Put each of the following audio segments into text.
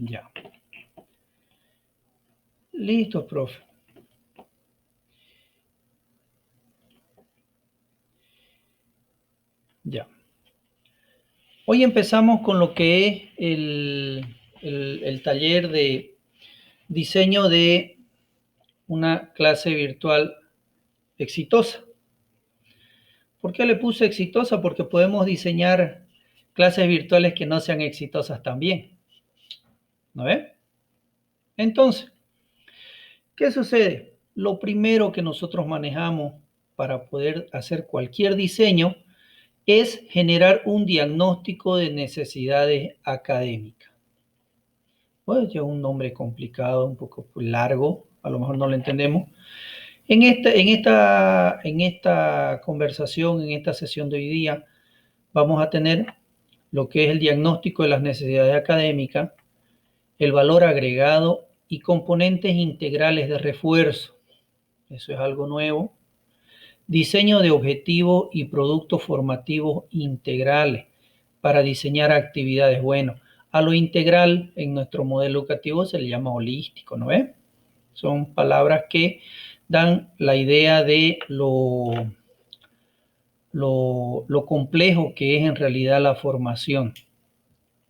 Ya. Listo, profe. Ya. Hoy empezamos con lo que es el taller de diseño de una clase virtual exitosa. ¿Por qué le puse exitosa? Porque podemos diseñar clases virtuales que no sean exitosas también. ¿No ves? Entonces, ¿qué sucede? Lo primero que nosotros manejamos para poder hacer cualquier diseño es generar un diagnóstico de necesidades académicas. Pues ya un nombre complicado, un poco largo, a lo mejor no lo entendemos. En esta conversación, en esta sesión de hoy día, vamos a tener lo que es el diagnóstico de las necesidades académicas, el valor agregado y componentes integrales de refuerzo. Eso es algo nuevo. Diseño de objetivos y productos formativos integrales para diseñar actividades. Bueno, a lo integral en nuestro modelo educativo se le llama holístico, ¿no es? Son palabras que dan la idea de lo complejo que es en realidad la formación,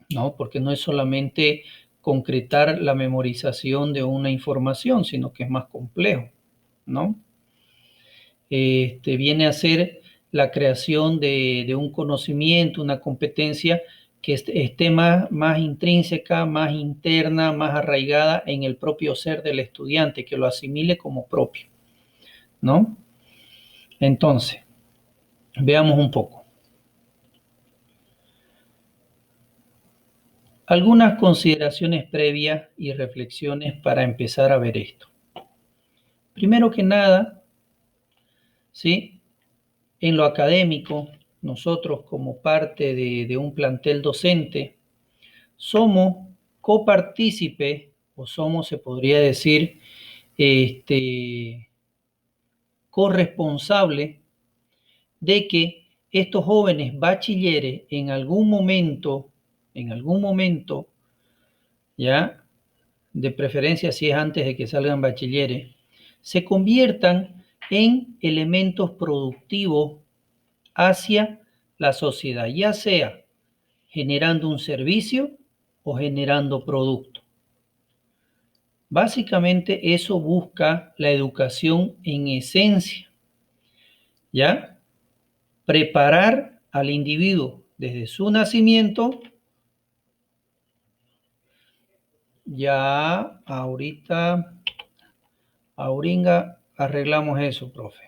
¿no? Porque no es solamente concretar la memorización de una información, sino que es más complejo, ¿no? Viene a ser la creación de un conocimiento, una competencia que esté más intrínseca, más interna, más arraigada en el propio ser del estudiante, que lo asimile como propio, ¿no? Entonces, veamos un poco. Algunas consideraciones previas y reflexiones para empezar a ver esto. Primero que nada, ¿sí? En lo académico, nosotros como parte de un plantel docente, somos copartícipes, o somos, se podría decir, corresponsables de que estos jóvenes bachilleres en algún momento, ya, de preferencia si es antes de que salgan bachilleres, se conviertan en elementos productivos hacia la sociedad, ya sea generando un servicio o generando producto. Básicamente eso busca la educación en esencia, ¿ya? Preparar al individuo desde su nacimiento. Ya ahorita, arreglamos eso, profe.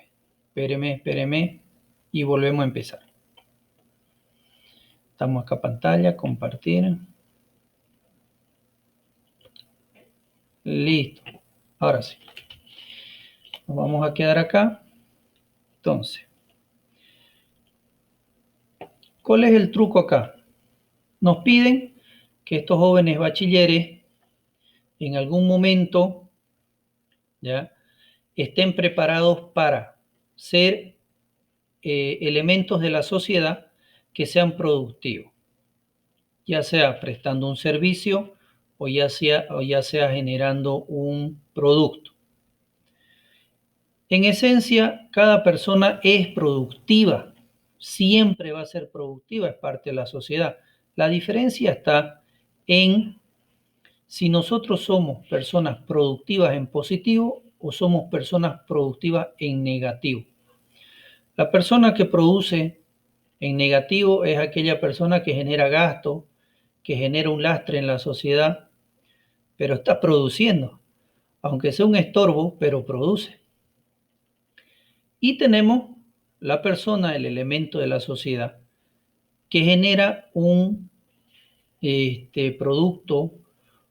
Espéreme y volvemos a empezar. Estamos acá pantalla, compartir. Listo. Ahora sí. Nos vamos a quedar acá. Entonces, ¿cuál es el truco acá? Nos piden que estos jóvenes bachilleres en algún momento, ¿ya?, estén preparados para ser elementos de la sociedad que sean productivos, ya sea prestando un servicio o ya sea generando un producto. En esencia, cada persona es productiva, siempre va a ser productiva, es parte de la sociedad. La diferencia está en si nosotros somos personas productivas en positivo o somos personas productivas en negativo. La persona que produce en negativo es aquella persona que genera gasto, que genera un lastre en la sociedad, pero está produciendo, aunque sea un estorbo, pero produce. Y tenemos la persona, el elemento de la sociedad, que genera un producto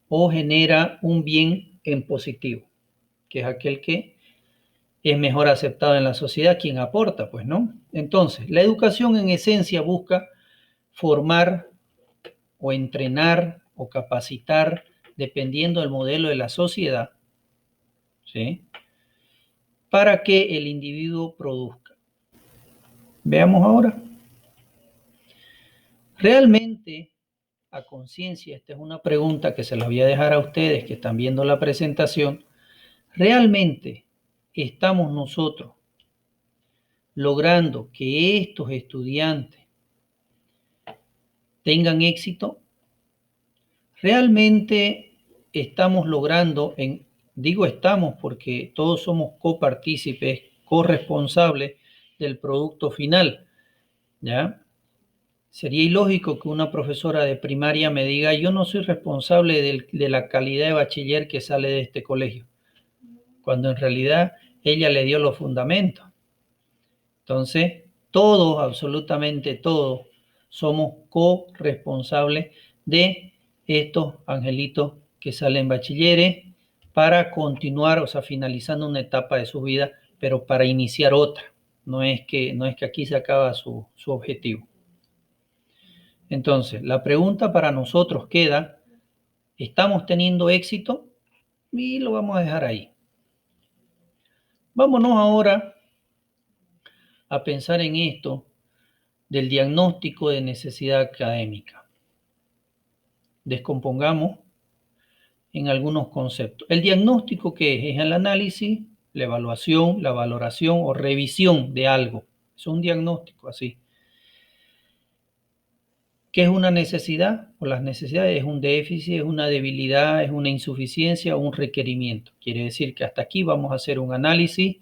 o genera un bien en positivo, que es aquel que es mejor aceptado en la sociedad, quien aporta, pues, ¿no? Entonces, la educación en esencia busca formar o entrenar o capacitar, dependiendo del modelo de la sociedad, ¿sí?, para que el individuo produzca. Veamos ahora. Realmente a conciencia, esta es una pregunta que se la voy a dejar a ustedes que están viendo la presentación, ¿realmente estamos nosotros logrando que estos estudiantes tengan éxito? ¿Realmente estamos logrando, digo estamos porque todos somos copartícipes, corresponsables del producto final, ¿ya? Sería ilógico que una profesora de primaria me diga, yo no soy responsable de la calidad de bachiller que sale de este colegio, cuando en realidad ella le dio los fundamentos. Entonces, todos, absolutamente todos, somos corresponsables de estos angelitos que salen bachilleres para continuar, o sea, finalizando una etapa de su vida, pero para iniciar otra. No es que aquí se acaba su objetivo. Entonces, la pregunta para nosotros queda, ¿estamos teniendo éxito? Y lo vamos a dejar ahí. Vámonos ahora a pensar en esto del diagnóstico de necesidad académica. Descompongamos en algunos conceptos. El diagnóstico, ¿qué es? Es el análisis, la evaluación, la valoración o revisión de algo. Es un diagnóstico así. ¿Qué es una necesidad? O las necesidades es un déficit, es una debilidad, es una insuficiencia o un requerimiento. Quiere decir que hasta aquí vamos a hacer un análisis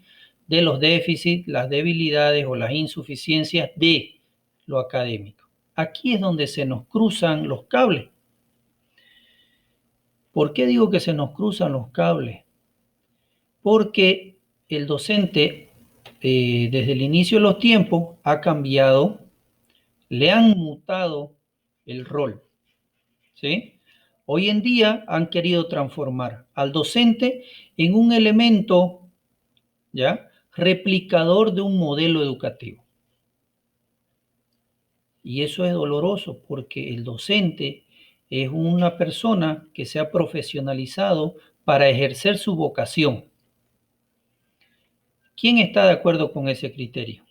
de los déficits, las debilidades o las insuficiencias de lo académico. Aquí es donde se nos cruzan los cables. ¿Por qué digo que se nos cruzan los cables? Porque el docente, desde el inicio de los tiempos, ha cambiado, le han mutado el rol, ¿sí? Hoy en día han querido transformar al docente en un elemento, ¿ya?, replicador de un modelo educativo. Y eso es doloroso porque el docente es una persona que se ha profesionalizado para ejercer su vocación. ¿Quién está de acuerdo con ese criterio?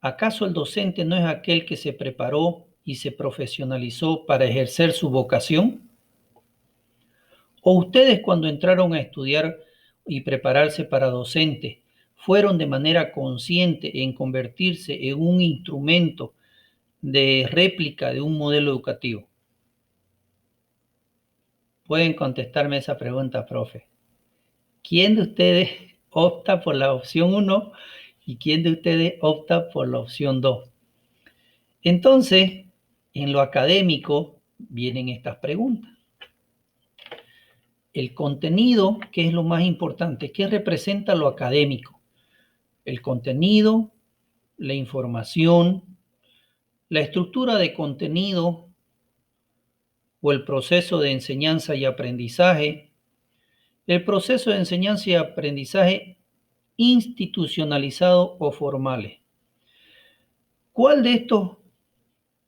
¿Acaso el docente no es aquel que se preparó y se profesionalizó para ejercer su vocación? ¿O ustedes cuando entraron a estudiar y prepararse para docente fueron de manera consciente en convertirse en un instrumento de réplica de un modelo educativo? Pueden contestarme esa pregunta, profe. ¿Quién de ustedes opta por la opción 1 y quién de ustedes opta por la opción 2? Entonces, en lo académico vienen estas preguntas. El contenido, ¿qué es lo más importante? ¿Qué representa lo académico? El contenido, la información, la estructura de contenido o el proceso de enseñanza y aprendizaje, el proceso de enseñanza y aprendizaje institucionalizado o formales. ¿Cuál de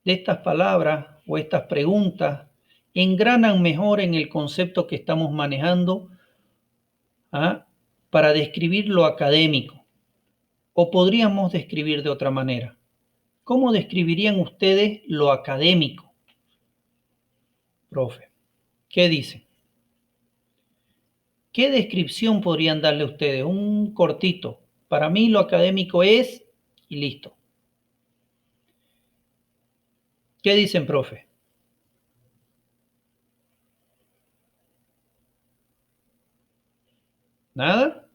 estas palabras o estas preguntas engranan mejor en el concepto que estamos manejando para describir lo académico? ¿O podríamos describir de otra manera? ¿Cómo describirían ustedes lo académico? Profe, ¿qué dicen? ¿Qué descripción podrían darle ustedes? Un cortito. Para mí lo académico es y listo. ¿Qué dicen, profe? ¿Nada?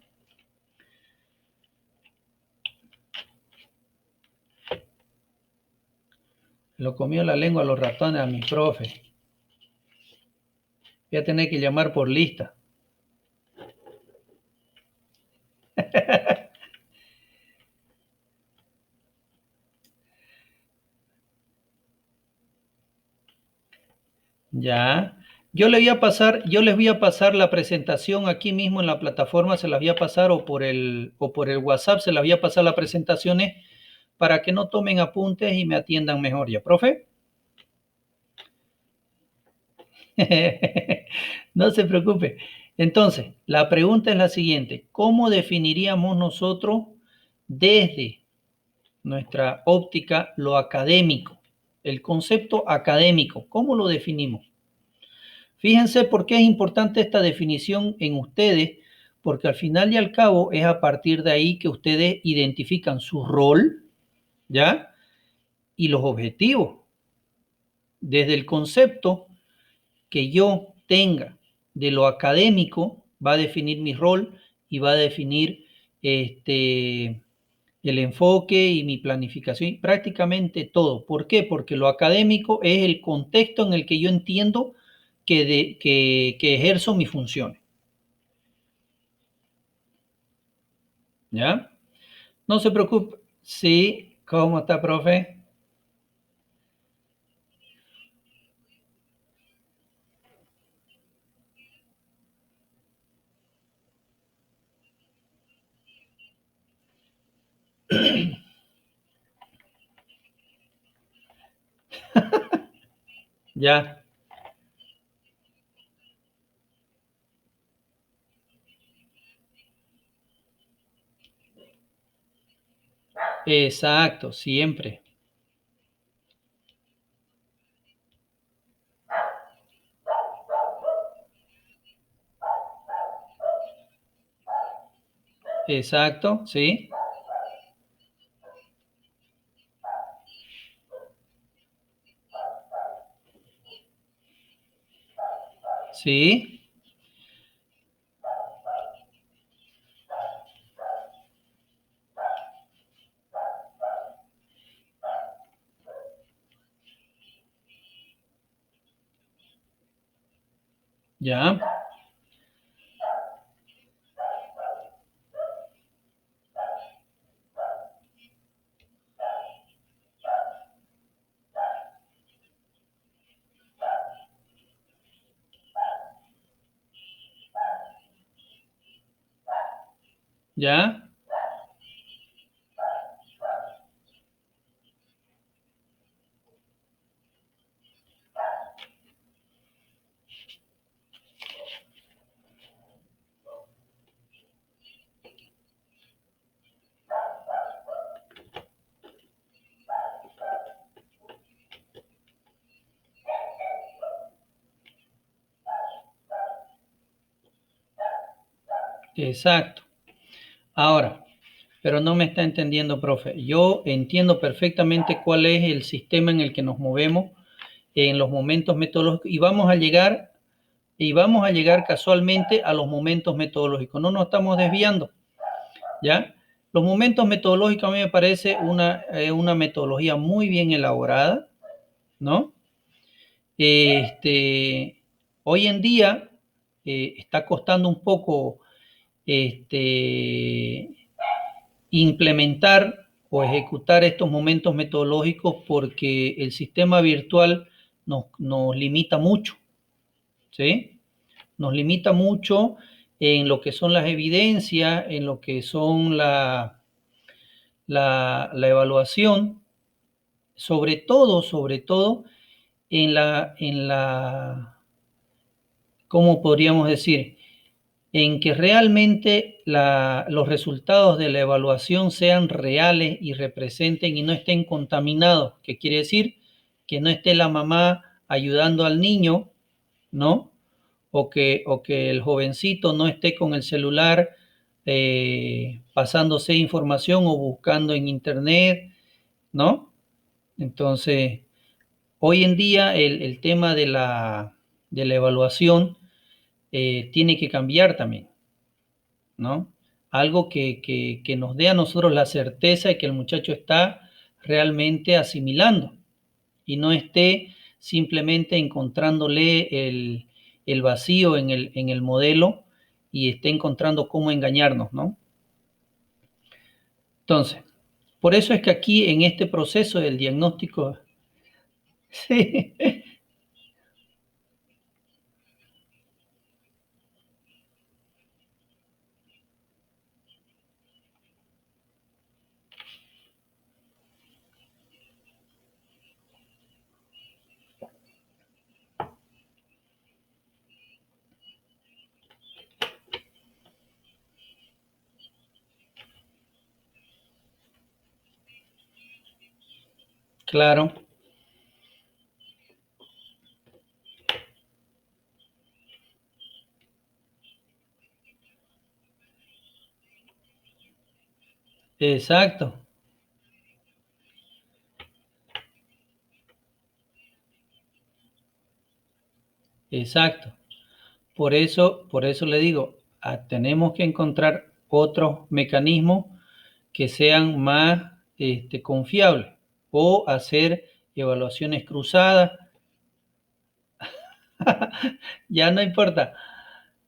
Lo comió la lengua a los ratones a mi profe. Voy a tener que llamar por lista. Ya. Yo les voy a pasar la presentación aquí mismo en la plataforma, se las voy a pasar o por el WhatsApp, se las voy a pasar las presentaciones para que no tomen apuntes y me atiendan mejor ya, profe. No se preocupe. Entonces, la pregunta es la siguiente. ¿Cómo definiríamos nosotros desde nuestra óptica lo académico? el concepto académico, ¿cómo lo definimos? Fíjense por qué es importante esta definición en ustedes, porque al final y al cabo es a partir de ahí que ustedes identifican su rol, ¿ya? Y los objetivos. Desde el concepto que yo tenga de lo académico, va a definir mi rol y va a definir el enfoque y mi planificación, prácticamente todo. ¿Por qué? Porque lo académico es el contexto en el que yo entiendo que ejerzo mis funciones. ¿Ya? No se preocupe. Sí, ¿cómo está, profe? Ya, exacto, siempre. Exacto, sí, sí, ya, ya, exacto. Ahora, pero no me está entendiendo, profe. Yo entiendo perfectamente cuál es el sistema en el que nos movemos en los momentos metodológicos y vamos a llegar casualmente a los momentos metodológicos. No nos estamos desviando, ¿ya? Los momentos metodológicos a mí me parece una metodología muy bien elaborada, ¿no? Este, hoy en día está costando un poco este, implementar o ejecutar estos momentos metodológicos porque el sistema virtual nos limita mucho, ¿sí? Nos limita mucho en lo que son las evidencias, en lo que son la evaluación, sobre todo ¿cómo podríamos decir? En que realmente los resultados de la evaluación sean reales y representen y no estén contaminados, que quiere decir que no esté la mamá ayudando al niño, ¿no? O que el jovencito no esté con el celular pasándose información o buscando en internet, ¿no? Entonces, hoy en día el tema de la evaluación tiene que cambiar también, ¿no? Algo que nos dé a nosotros la certeza de que el muchacho está realmente asimilando y no esté simplemente encontrándole el vacío en el modelo y esté encontrando cómo engañarnos, ¿no? Entonces, por eso es que aquí en este proceso del diagnóstico, sí, claro, Exacto, exacto. Por eso le digo, tenemos que encontrar otros mecanismos que sean más confiables o hacer evaluaciones cruzadas. Ya no importa.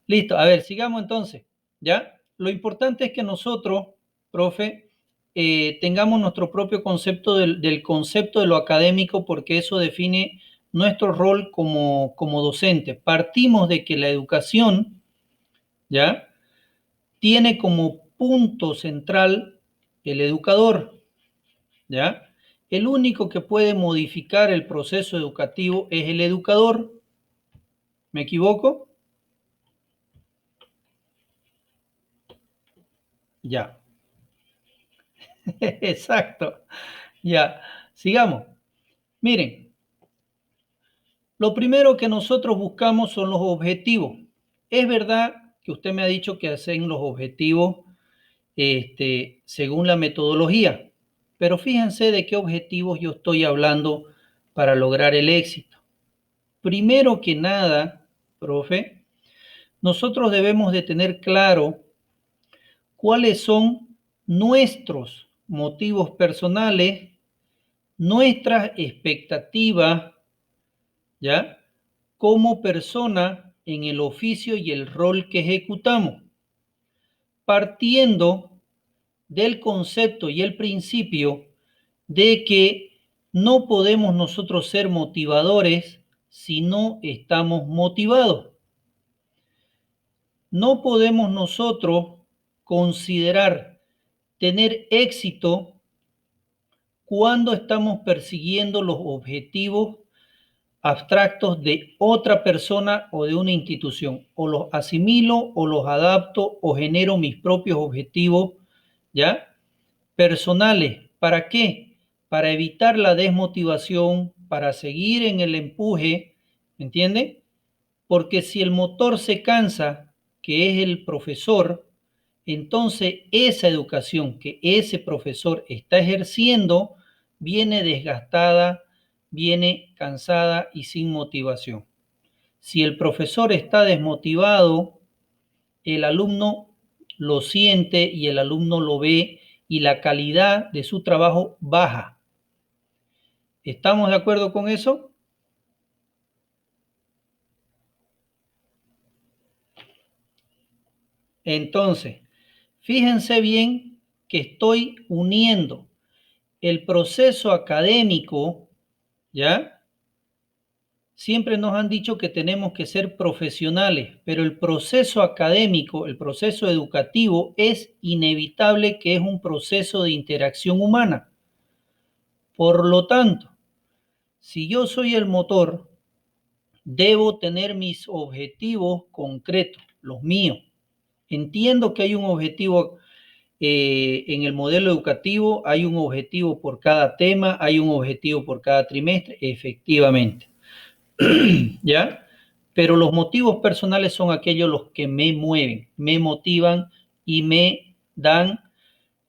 Listo, a ver, sigamos entonces, ¿ya? Lo importante es que nosotros, profe, tengamos nuestro propio concepto del concepto de lo académico porque eso define nuestro rol como docente. Partimos de que la educación, ¿ya? Tiene como punto central el educador, ¿ya? El único que puede modificar el proceso educativo es el educador. ¿Me equivoco? Ya. Exacto. Ya. Sigamos. Miren, lo primero que nosotros buscamos son los objetivos. Es verdad que usted me ha dicho que hacen los objetivos según la metodología, pero fíjense de qué objetivos yo estoy hablando para lograr el éxito. Primero que nada, profe, nosotros debemos de tener claro cuáles son nuestros motivos personales, nuestras expectativas, ¿ya? Como persona en el oficio y el rol que ejecutamos, partiendo del concepto y el principio de que no podemos nosotros ser motivadores si no estamos motivados. No podemos nosotros considerar tener éxito cuando estamos persiguiendo los objetivos abstractos de otra persona o de una institución. O los asimilo o los adapto o genero mis propios objetivos, ¿ya? Personales. ¿Para qué? Para evitar la desmotivación, para seguir en el empuje, ¿me entiende? Porque si el motor se cansa, que es el profesor, entonces esa educación que ese profesor está ejerciendo viene desgastada, viene cansada y sin motivación. Si el profesor está desmotivado, el alumno lo siente y el alumno lo ve y la calidad de su trabajo baja. ¿Estamos de acuerdo con eso? Entonces, fíjense bien que estoy uniendo el proceso académico, ¿ya? Siempre nos han dicho que tenemos que ser profesionales, pero el proceso académico, el proceso educativo es inevitable que es un proceso de interacción humana. Por lo tanto, si yo soy el motor, debo tener mis objetivos concretos, los míos. Entiendo que hay un objetivo en el modelo educativo, hay un objetivo por cada tema, hay un objetivo por cada trimestre, efectivamente. ¿Ya? Pero los motivos personales son aquellos los que me mueven, me motivan y me dan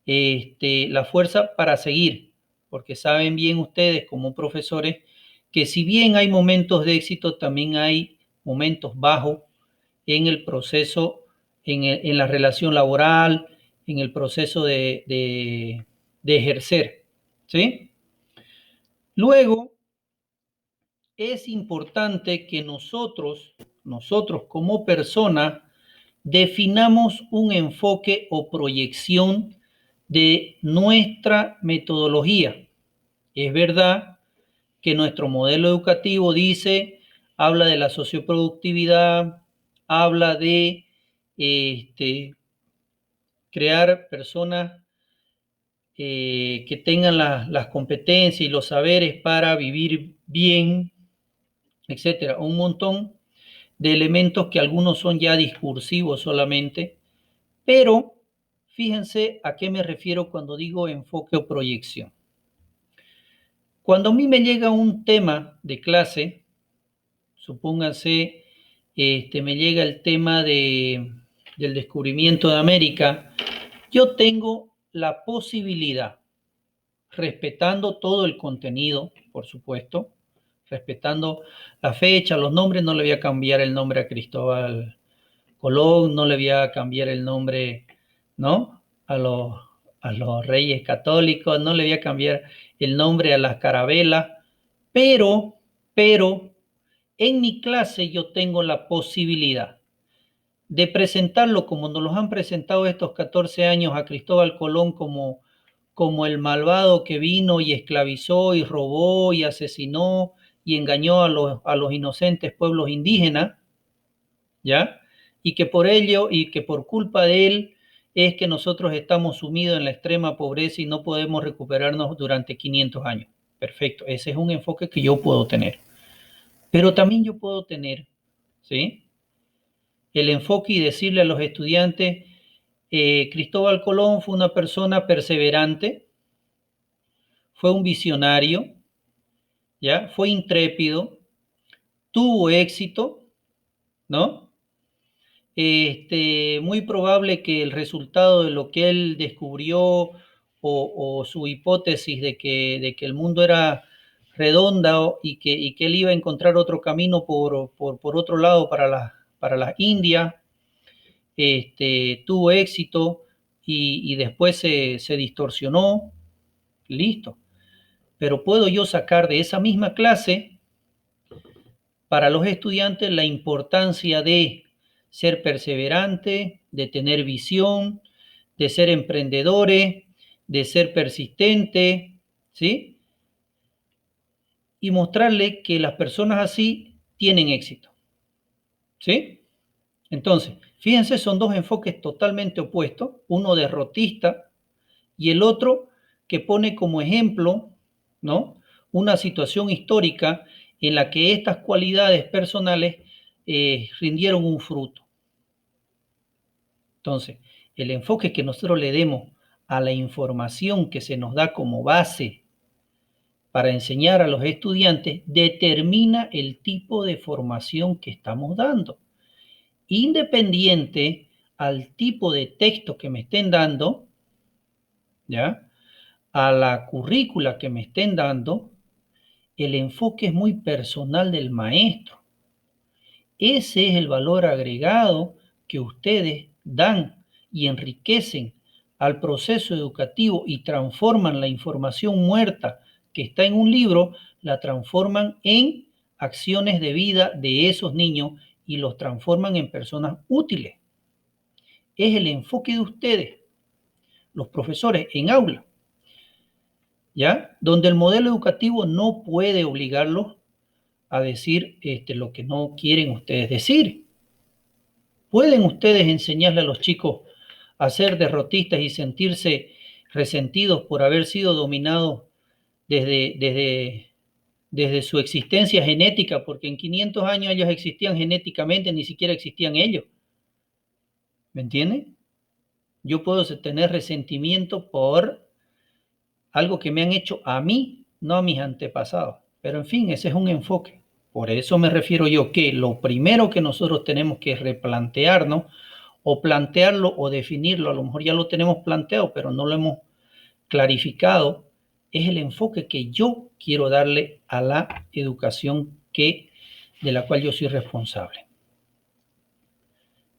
la fuerza para seguir, porque saben bien ustedes como profesores que si bien hay momentos de éxito, también hay momentos bajos en el proceso, en la relación laboral, en el proceso de ejercer, ¿sí? Luego, es importante que nosotros como personas, definamos un enfoque o proyección de nuestra metodología. Es verdad que nuestro modelo educativo habla de la socioproductividad, habla de crear personas que tengan las competencias y los saberes para vivir bien, etcétera. Un montón de elementos que algunos son ya discursivos solamente, pero fíjense a qué me refiero cuando digo enfoque o proyección. Cuando a mí me llega un tema de clase, supónganse, me llega el tema del descubrimiento de América, yo tengo la posibilidad, respetando todo el contenido, por supuesto, respetando la fecha, los nombres, no le voy a cambiar el nombre a Cristóbal Colón, no le voy a cambiar el nombre, ¿no? A los reyes católicos, no le voy a cambiar el nombre a las carabelas, pero, en mi clase yo tengo la posibilidad de presentarlo como nos los han presentado estos 14 años a Cristóbal Colón como el malvado que vino y esclavizó y robó y asesinó y engañó a los inocentes pueblos indígenas, ¿ya? Y que por ello y que por culpa de él es que nosotros estamos sumidos en la extrema pobreza y no podemos recuperarnos durante 500 años. Perfecto, ese es un enfoque que yo puedo tener. Pero también yo puedo tener, ¿sí? El enfoque y decirle a los estudiantes, Cristóbal Colón fue una persona perseverante, fue un visionario, ¿ya? Fue intrépido, tuvo éxito, ¿no? Muy probable que el resultado de lo que él descubrió o su hipótesis de que el mundo era redonda y que él iba a encontrar otro camino por otro lado para las Indias, tuvo éxito y después se distorsionó, listo. Pero puedo yo sacar de esa misma clase para los estudiantes la importancia de ser perseverante, de tener visión, de ser emprendedores, de ser persistente, ¿sí? Y mostrarle que las personas así tienen éxito, ¿sí? Entonces, fíjense, son dos enfoques totalmente opuestos, uno derrotista y el otro que pone como ejemplo, ¿no? Una situación histórica en la que estas cualidades personales rindieron un fruto. Entonces, el enfoque que nosotros le demos a la información que se nos da como base para enseñar a los estudiantes determina el tipo de formación que estamos dando. Independiente al tipo de texto que me estén dando, ¿ya? A la currícula que me estén dando, el enfoque es muy personal del maestro. Ese es el valor agregado que ustedes dan y enriquecen al proceso educativo y transforman la información muerta que está en un libro, la transforman en acciones de vida de esos niños y los transforman en personas útiles. Es el enfoque de ustedes, los profesores, en aula, ¿ya? Donde el modelo educativo no puede obligarlos a decir lo que no quieren ustedes decir. ¿Pueden ustedes enseñarle a los chicos a ser derrotistas y sentirse resentidos por haber sido dominados desde su existencia genética? Porque en 500 años ellos existían genéticamente, ni siquiera existían ellos. ¿Me entienden? Yo puedo tener resentimiento por algo que me han hecho a mí, no a mis antepasados. Pero en fin, ese es un enfoque. Por eso me refiero yo que lo primero que nosotros tenemos que replantearnos o plantearlo o definirlo, a lo mejor ya lo tenemos planteado, pero no lo hemos clarificado, es el enfoque que yo quiero darle a la educación de la cual yo soy responsable.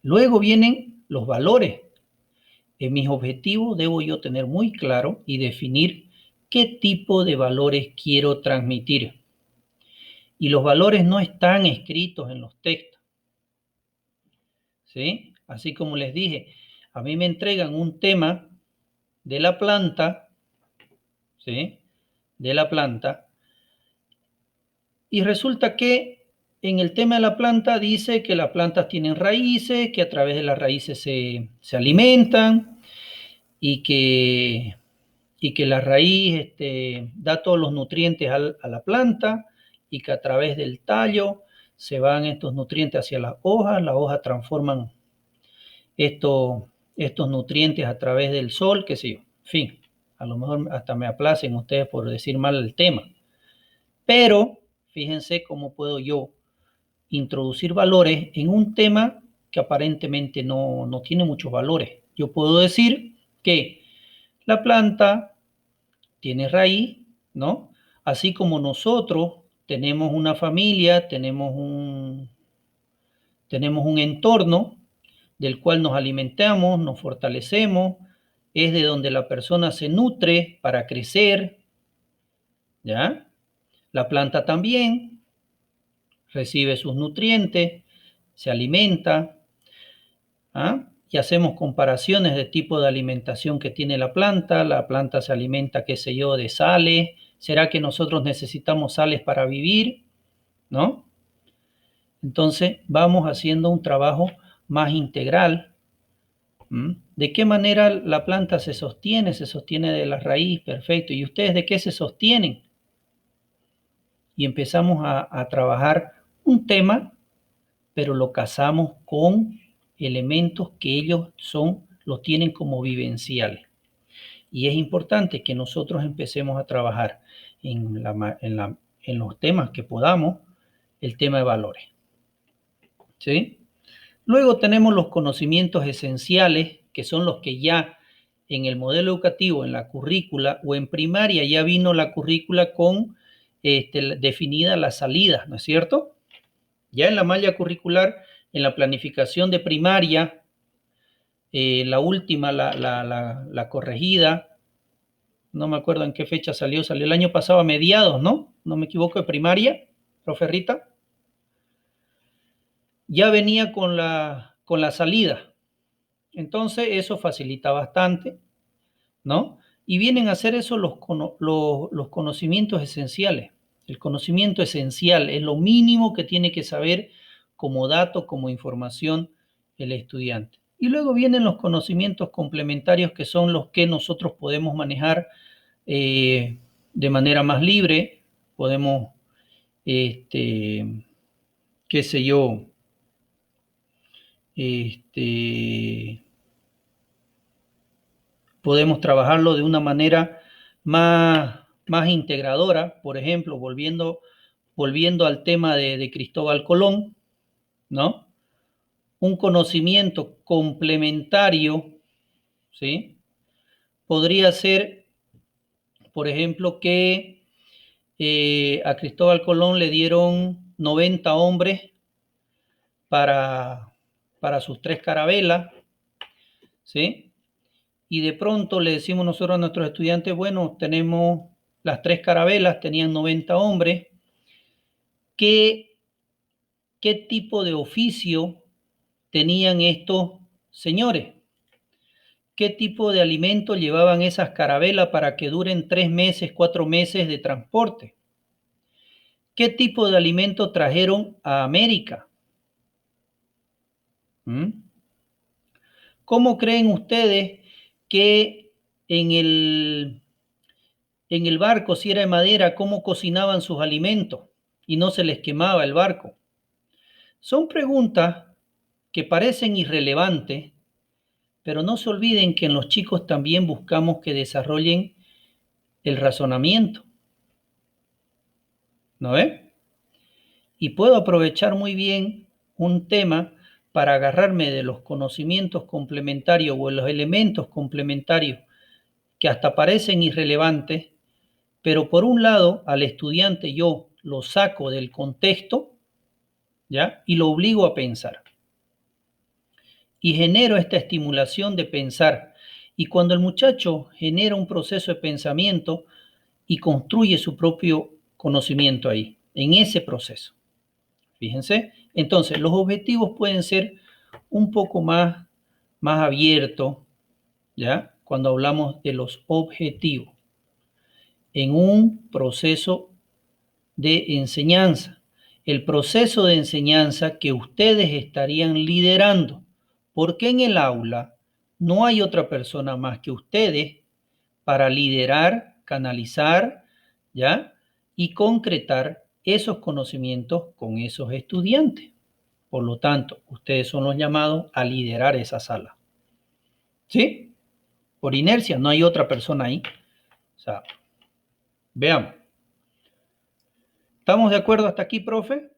Luego vienen los valores. En mis objetivos debo yo tener muy claro y definir qué tipo de valores quiero transmitir. Y los valores no están escritos en los textos, ¿sí? Así como les dije, a mí me entregan un tema de la planta, ¿sí? De la planta, y resulta que en el tema de la planta dice que las plantas tienen raíces, que a través de las raíces se alimentan y que la raíz da todos los nutrientes a la planta y que a través del tallo se van estos nutrientes hacia las hojas transforman estos nutrientes a través del sol, qué sé yo. En fin, a lo mejor hasta me aplacen ustedes por decir mal el tema. Pero fíjense cómo puedo yo introducir valores en un tema que aparentemente no tiene muchos valores. Yo puedo decir que La planta tiene raíz, ¿no? Así como nosotros tenemos una familia, tenemos un entorno del cual nos alimentamos, nos fortalecemos, es de donde la persona se nutre para crecer, ¿ya? La planta también recibe sus nutrientes, se alimenta, ¿ah? Y hacemos comparaciones de tipo de alimentación que tiene la planta se alimenta, qué sé yo, de sales, ¿será que nosotros necesitamos sales para vivir? ¿No? Entonces vamos haciendo un trabajo más integral. ¿De qué manera la planta se sostiene? Se sostiene de la raíz, perfecto. ¿Y ustedes de qué se sostienen? Y empezamos a trabajar un tema, pero lo casamos con elementos que ellos los tienen como vivencial. Y es importante que nosotros empecemos a trabajar en los temas que podamos, el tema de valores. ¿Sí? Luego tenemos los conocimientos esenciales, que son los que ya en el modelo educativo, en la currícula o en primaria ya vino la currícula con definida la salida, ¿no es cierto? Ya en la malla curricular, en la planificación de primaria, la última, la corregida, no me acuerdo en qué fecha salió el año pasado a mediados, ¿no? No me equivoco, de primaria, profe Rita. Ya venía con la salida. Entonces eso facilita bastante, ¿no? Y vienen a hacer eso los conocimientos esenciales. El conocimiento esencial es lo mínimo que tiene que saber como dato, como información el estudiante. Y luego vienen los conocimientos complementarios que son los que nosotros podemos manejar de manera más libre. Podemos, qué sé yo, podemos trabajarlo de una manera más integradora, por ejemplo, volviendo al tema de Cristóbal Colón, ¿no? Un conocimiento complementario, ¿sí? Podría ser, por ejemplo, que a Cristóbal Colón le dieron 90 hombres para sus 3 carabelas, ¿sí? Y de pronto le decimos nosotros a nuestros estudiantes, bueno, tenemos las 3 carabelas, tenían 90 hombres, ¿qué tipo de oficio tenían estos señores? ¿Qué tipo de alimento llevaban esas carabelas para que duren 3 meses, 4 meses de transporte? ¿Qué tipo de alimento trajeron a América? ¿Cómo creen ustedes que en el barco, si era de madera, cómo cocinaban sus alimentos y no se les quemaba el barco? Son preguntas que parecen irrelevantes, pero no se olviden que en los chicos también buscamos que desarrollen el razonamiento, ¿no ve? Y puedo aprovechar muy bien un tema para agarrarme de los conocimientos complementarios o de los elementos complementarios que hasta parecen irrelevantes, pero por un lado al estudiante yo lo saco del contexto, ¿ya? Y lo obligo a pensar. Y genero esta estimulación de pensar. Y cuando el muchacho genera un proceso de pensamiento y construye su propio conocimiento ahí, en ese proceso. Fíjense, entonces los objetivos pueden ser un poco más abiertos, ¿ya? Cuando hablamos de los objetivos en un proceso de enseñanza. El proceso de enseñanza que ustedes estarían liderando, porque en el aula no hay otra persona más que ustedes para liderar, canalizar, ¿ya? Y concretar esos conocimientos con esos estudiantes. Por lo tanto, ustedes son los llamados a liderar esa sala. ¿Sí? Por inercia, no hay otra persona ahí. O sea, veamos. ¿Estamos de acuerdo hasta aquí, profe?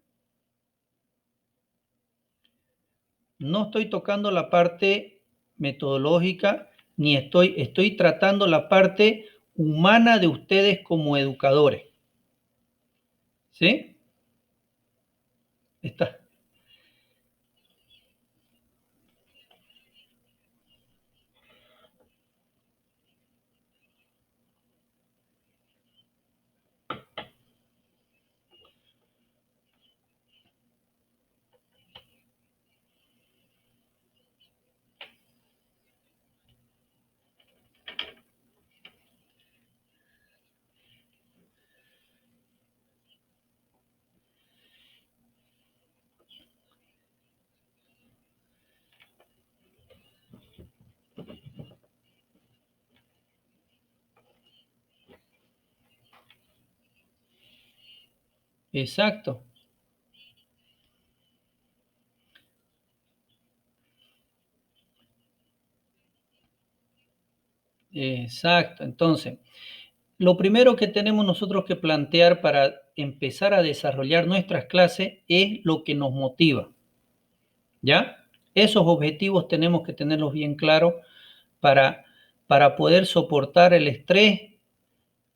No estoy tocando la parte metodológica ni estoy tratando la parte humana de ustedes como educadores. ¿Sí? Está. Exacto. Exacto. Entonces, lo primero que tenemos nosotros que plantear para empezar a desarrollar nuestras clases es lo que nos motiva. ¿Ya? Esos objetivos tenemos que tenerlos bien claros para, para poder soportar el estrés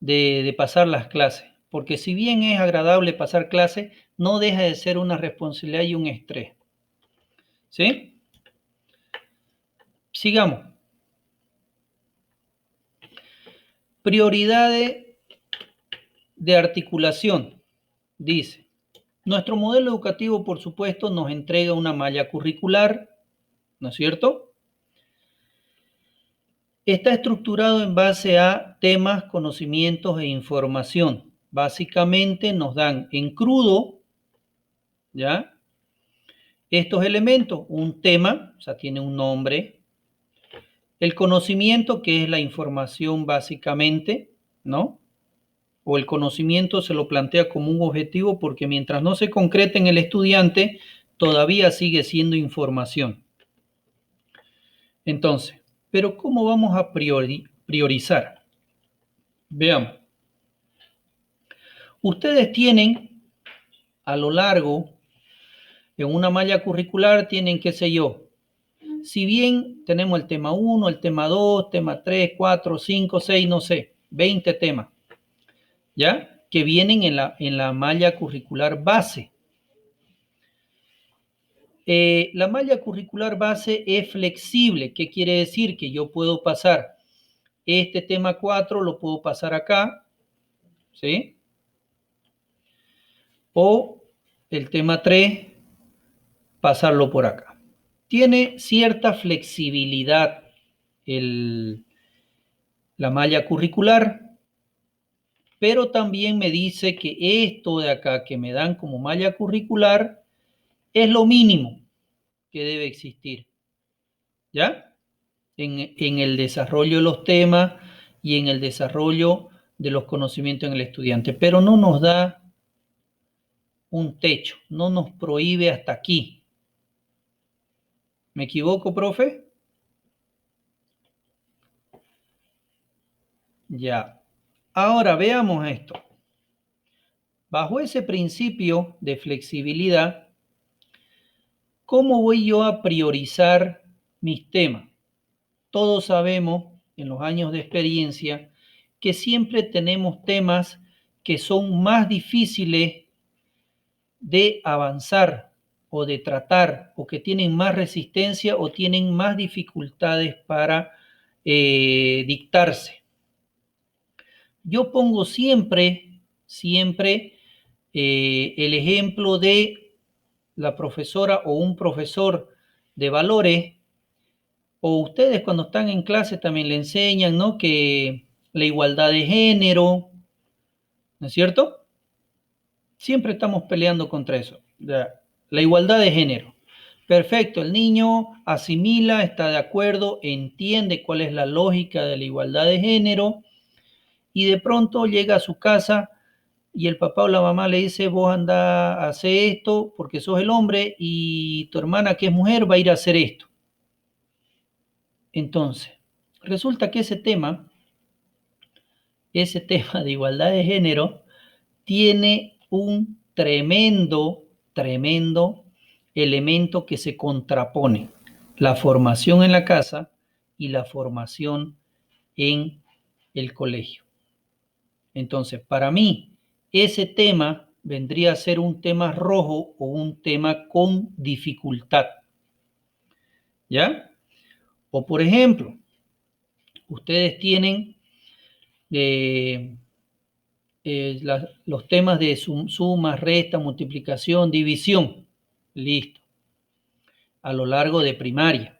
de pasar las clases. Porque si bien es agradable pasar clases, no deja de ser una responsabilidad y un estrés. ¿Sí? Sigamos. Prioridades de articulación. Dice, nuestro modelo educativo, por supuesto, nos entrega una malla curricular, ¿no es cierto? Está estructurado en base a temas, conocimientos e información. Básicamente nos dan en crudo, ¿ya? Estos elementos, un tema, o sea, tiene un nombre, el conocimiento, que es la información básicamente, ¿no? O el conocimiento se lo plantea como un objetivo porque mientras no se concrete en el estudiante, todavía sigue siendo información. Entonces, ¿pero cómo vamos a priorizar? Veamos. Ustedes tienen a lo largo, en una malla curricular, tienen, qué sé yo, si bien tenemos el tema 1, el tema 2, tema 3, 4, 5, 6, no sé, 20 temas, ¿ya? Que vienen en la malla curricular base. La malla curricular base es flexible. ¿Qué quiere decir? Que yo puedo pasar este tema 4, lo puedo pasar acá, ¿sí? O el tema 3, pasarlo por acá. Tiene cierta flexibilidad la malla curricular, pero también me dice que esto de acá que me dan como malla curricular es lo mínimo que debe existir, ¿ya? En el desarrollo de los temas y en el desarrollo de los conocimientos en el estudiante, pero no nos da un techo, no nos prohíbe hasta aquí. ¿Me equivoco, profe? Ya. Ahora veamos esto. Bajo ese principio de flexibilidad, ¿cómo voy yo a priorizar mis temas? Todos sabemos en los años de experiencia que siempre tenemos temas que son más difíciles de avanzar o de tratar o que tienen más resistencia o tienen más dificultades para dictarse. Yo pongo siempre el ejemplo de la profesora o un profesor de valores, o ustedes cuando están en clase también le enseñan, ¿no? Que la igualdad de género, ¿no es cierto? Siempre estamos peleando contra eso, la igualdad de género. Perfecto, el niño asimila, está de acuerdo, entiende cuál es la lógica de la igualdad de género y de pronto llega a su casa y el papá o la mamá le dice, vos anda a hacer esto porque sos el hombre y tu hermana que es mujer va a ir a hacer esto. Entonces, resulta que ese tema de igualdad de género tiene un tremendo elemento que se contrapone. La formación en la casa y la formación en el colegio. Entonces, para mí, ese tema vendría a ser un tema rojo o un tema con dificultad. ¿Ya? O por ejemplo, ustedes tienen los temas de suma, resta, multiplicación, división. Listo. A lo largo de primaria.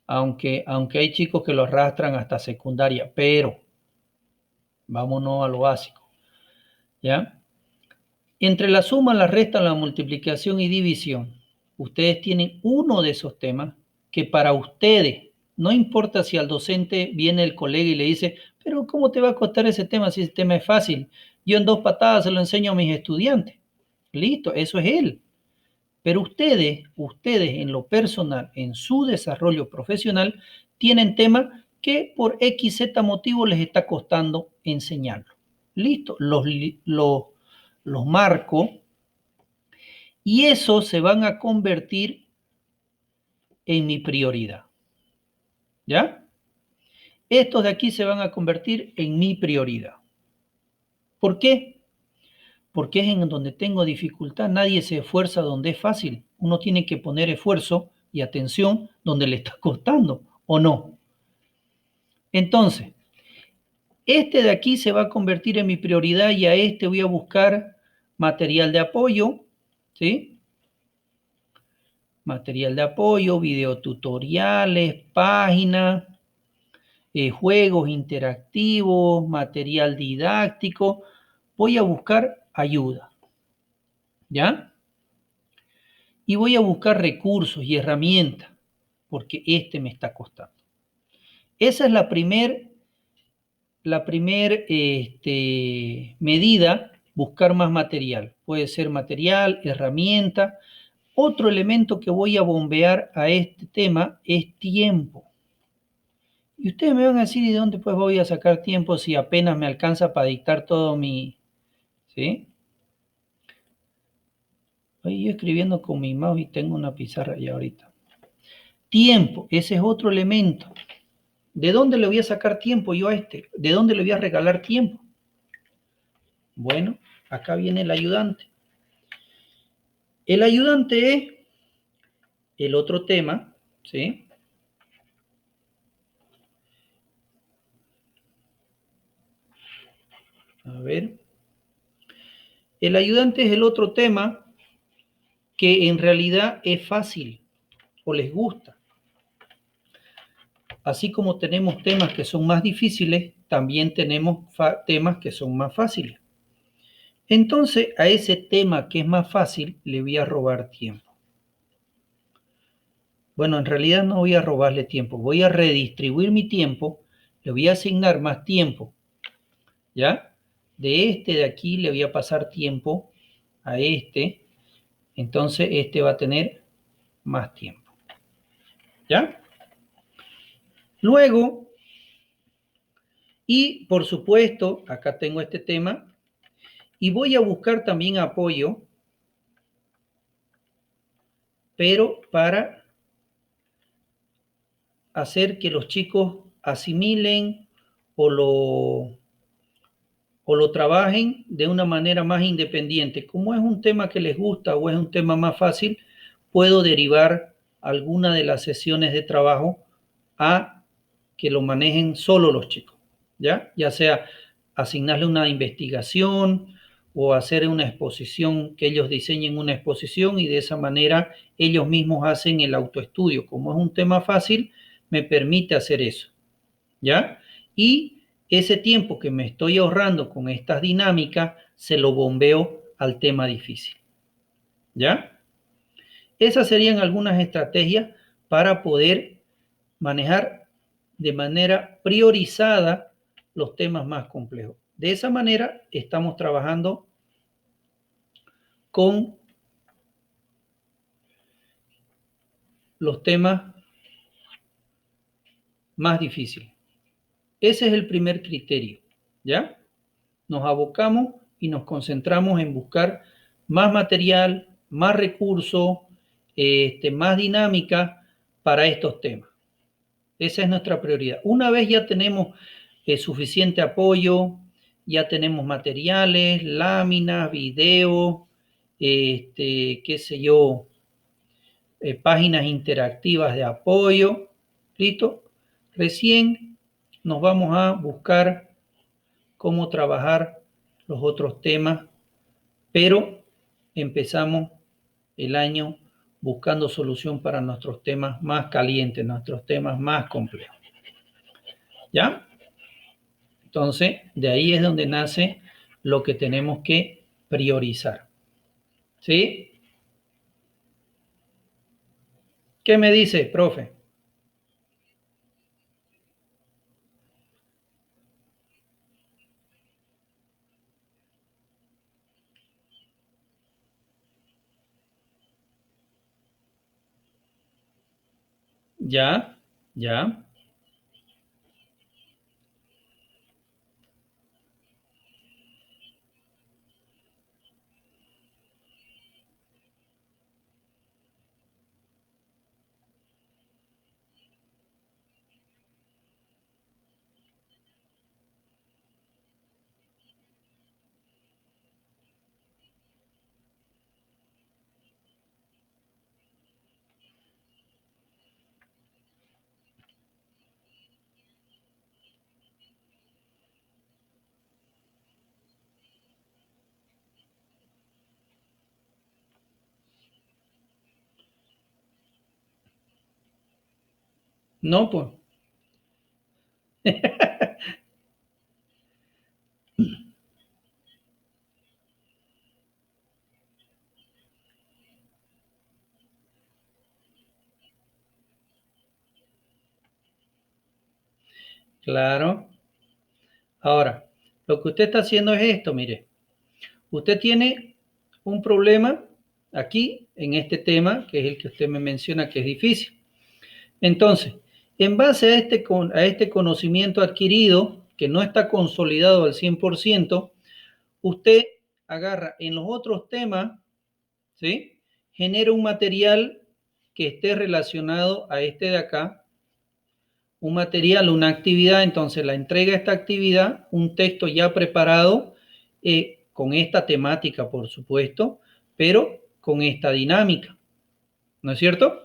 Aunque hay chicos que lo arrastran hasta secundaria, pero vámonos a lo básico. ¿Ya? Entre la suma, la resta, la multiplicación y división, ustedes tienen uno de esos temas que para ustedes, no importa si al docente viene el colega y le dice, pero ¿cómo te va a costar ese tema si ese tema es fácil? Yo en 2 patadas se lo enseño a mis estudiantes. Listo, eso es él. Pero ustedes en lo personal, en su desarrollo profesional, tienen temas que por X, Z motivo les está costando enseñarlo. Listo, los marco y esos se van a convertir en mi prioridad. ¿Ya? Estos de aquí se van a convertir en mi prioridad. ¿Por qué? Porque es en donde tengo dificultad. Nadie se esfuerza donde es fácil. Uno tiene que poner esfuerzo y atención donde le está costando, ¿o no? Entonces, este de aquí se va a convertir en mi prioridad y a este voy a buscar material de apoyo, ¿sí? Material de apoyo, videotutoriales, páginas, juegos interactivos, material didáctico. Voy a buscar ayuda, ¿ya? Y voy a buscar recursos y herramientas, porque este me está costando. Esa es la primer medida, buscar más material. Puede ser material, herramienta. Otro elemento que voy a bombear a este tema es tiempo. Y ustedes me van a decir, ¿y de dónde pues voy a sacar tiempo si apenas me alcanza para dictar todo mi... ¿Sí? Estoy yo escribiendo con mi mouse y tengo una pizarra ya ahorita. Tiempo, ese es otro elemento. ¿De dónde le voy a sacar tiempo yo a este? ¿De dónde le voy a regalar tiempo? Bueno, acá viene el ayudante. El ayudante es el otro tema, ¿sí? A ver. El ayudante es el otro tema que en realidad es fácil o les gusta. Así como tenemos temas que son más difíciles, también tenemos temas que son más fáciles. Entonces, a ese tema que es más fácil, le voy a robar tiempo. Bueno, en realidad no voy a robarle tiempo, voy a redistribuir mi tiempo, le voy a asignar más tiempo, ¿ya? De este de aquí le voy a pasar tiempo a este, entonces este va a tener más tiempo, ¿ya? Luego, y por supuesto, acá tengo este tema, y voy a buscar también apoyo, pero para hacer que los chicos asimilen o lo trabajen de una manera más independiente. Como es un tema que les gusta o es un tema más fácil, puedo derivar alguna de las sesiones de trabajo a que lo manejen solo los chicos, ¿ya? Ya sea asignarle una investigación o hacer una exposición, que ellos diseñen una exposición y de esa manera ellos mismos hacen el autoestudio. Como es un tema fácil, me permite hacer eso, ¿ya? Y ese tiempo que me estoy ahorrando con estas dinámicas, se lo bombeo al tema difícil, ¿ya? Esas serían algunas estrategias para poder manejar de manera priorizada los temas más complejos. De esa manera estamos trabajando con los temas más difíciles. Ese es el primer criterio, ¿ya? Nos abocamos y nos concentramos en buscar más material, más recursos, más dinámica para estos temas. Esa es nuestra prioridad. Una vez ya tenemos suficiente apoyo, ya tenemos materiales, láminas, videos, qué sé yo, páginas interactivas de apoyo, ¿listo? Recién nos vamos a buscar cómo trabajar los otros temas, pero empezamos el año buscando solución para nuestros temas más calientes, nuestros temas más complejos. ¿Ya? Entonces, de ahí es donde nace lo que tenemos que priorizar. ¿Sí? ¿Qué me dice, profe? Ya, ya. No, pues. Claro. Ahora, lo que usted está haciendo es esto, mire. Usted tiene un problema aquí en este tema, que es el que usted me menciona que es difícil. Entonces, en base a este conocimiento adquirido, que no está consolidado al 100%, usted agarra en los otros temas, ¿sí? Genera un material que esté relacionado a este de acá, un material, una actividad, entonces la entrega esta actividad, un texto ya preparado, con esta temática, por supuesto, pero con esta dinámica, ¿no es cierto?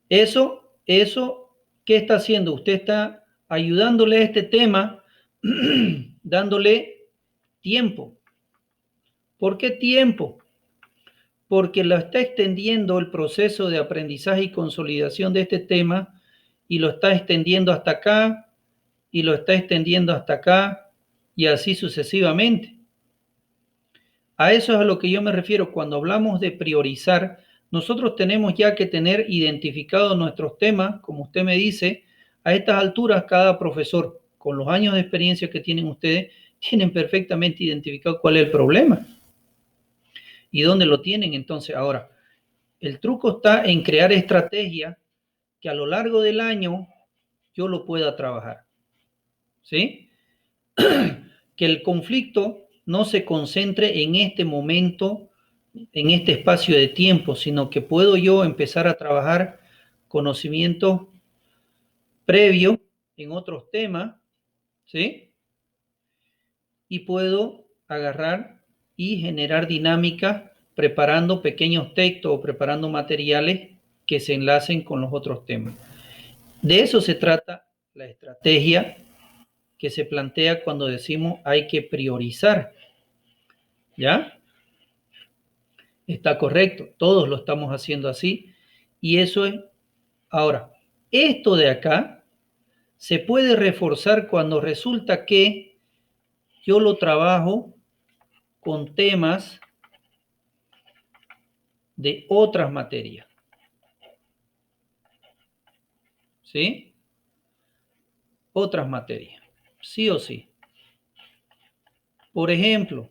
Eso, ¿qué está haciendo? Usted está ayudándole a este tema, dándole tiempo. ¿Por qué tiempo? Porque lo está extendiendo el proceso de aprendizaje y consolidación de este tema y lo está extendiendo hasta acá y lo está extendiendo hasta acá y así sucesivamente. A eso es a lo que yo me refiero cuando hablamos de priorizar. Nosotros tenemos ya que tener identificados nuestros temas, como usted me dice, a estas alturas cada profesor, con los años de experiencia que tienen ustedes, tienen perfectamente identificado cuál es el problema y dónde lo tienen. Entonces, ahora, el truco está en crear estrategias que a lo largo del año yo lo pueda trabajar. ¿Sí? Que el conflicto no se concentre en este momento, en este espacio de tiempo, sino que puedo yo empezar a trabajar conocimientos previos en otros temas, ¿sí? Y puedo agarrar y generar dinámicas preparando pequeños textos o preparando materiales que se enlacen con los otros temas. De eso se trata la estrategia que se plantea cuando decimos hay que priorizar. ¿Ya? Está correcto, todos lo estamos haciendo así. Y eso es, ahora, esto de acá se puede reforzar cuando resulta que yo lo trabajo con temas de otras materias. ¿Sí? Otras materias, sí o sí. Por ejemplo,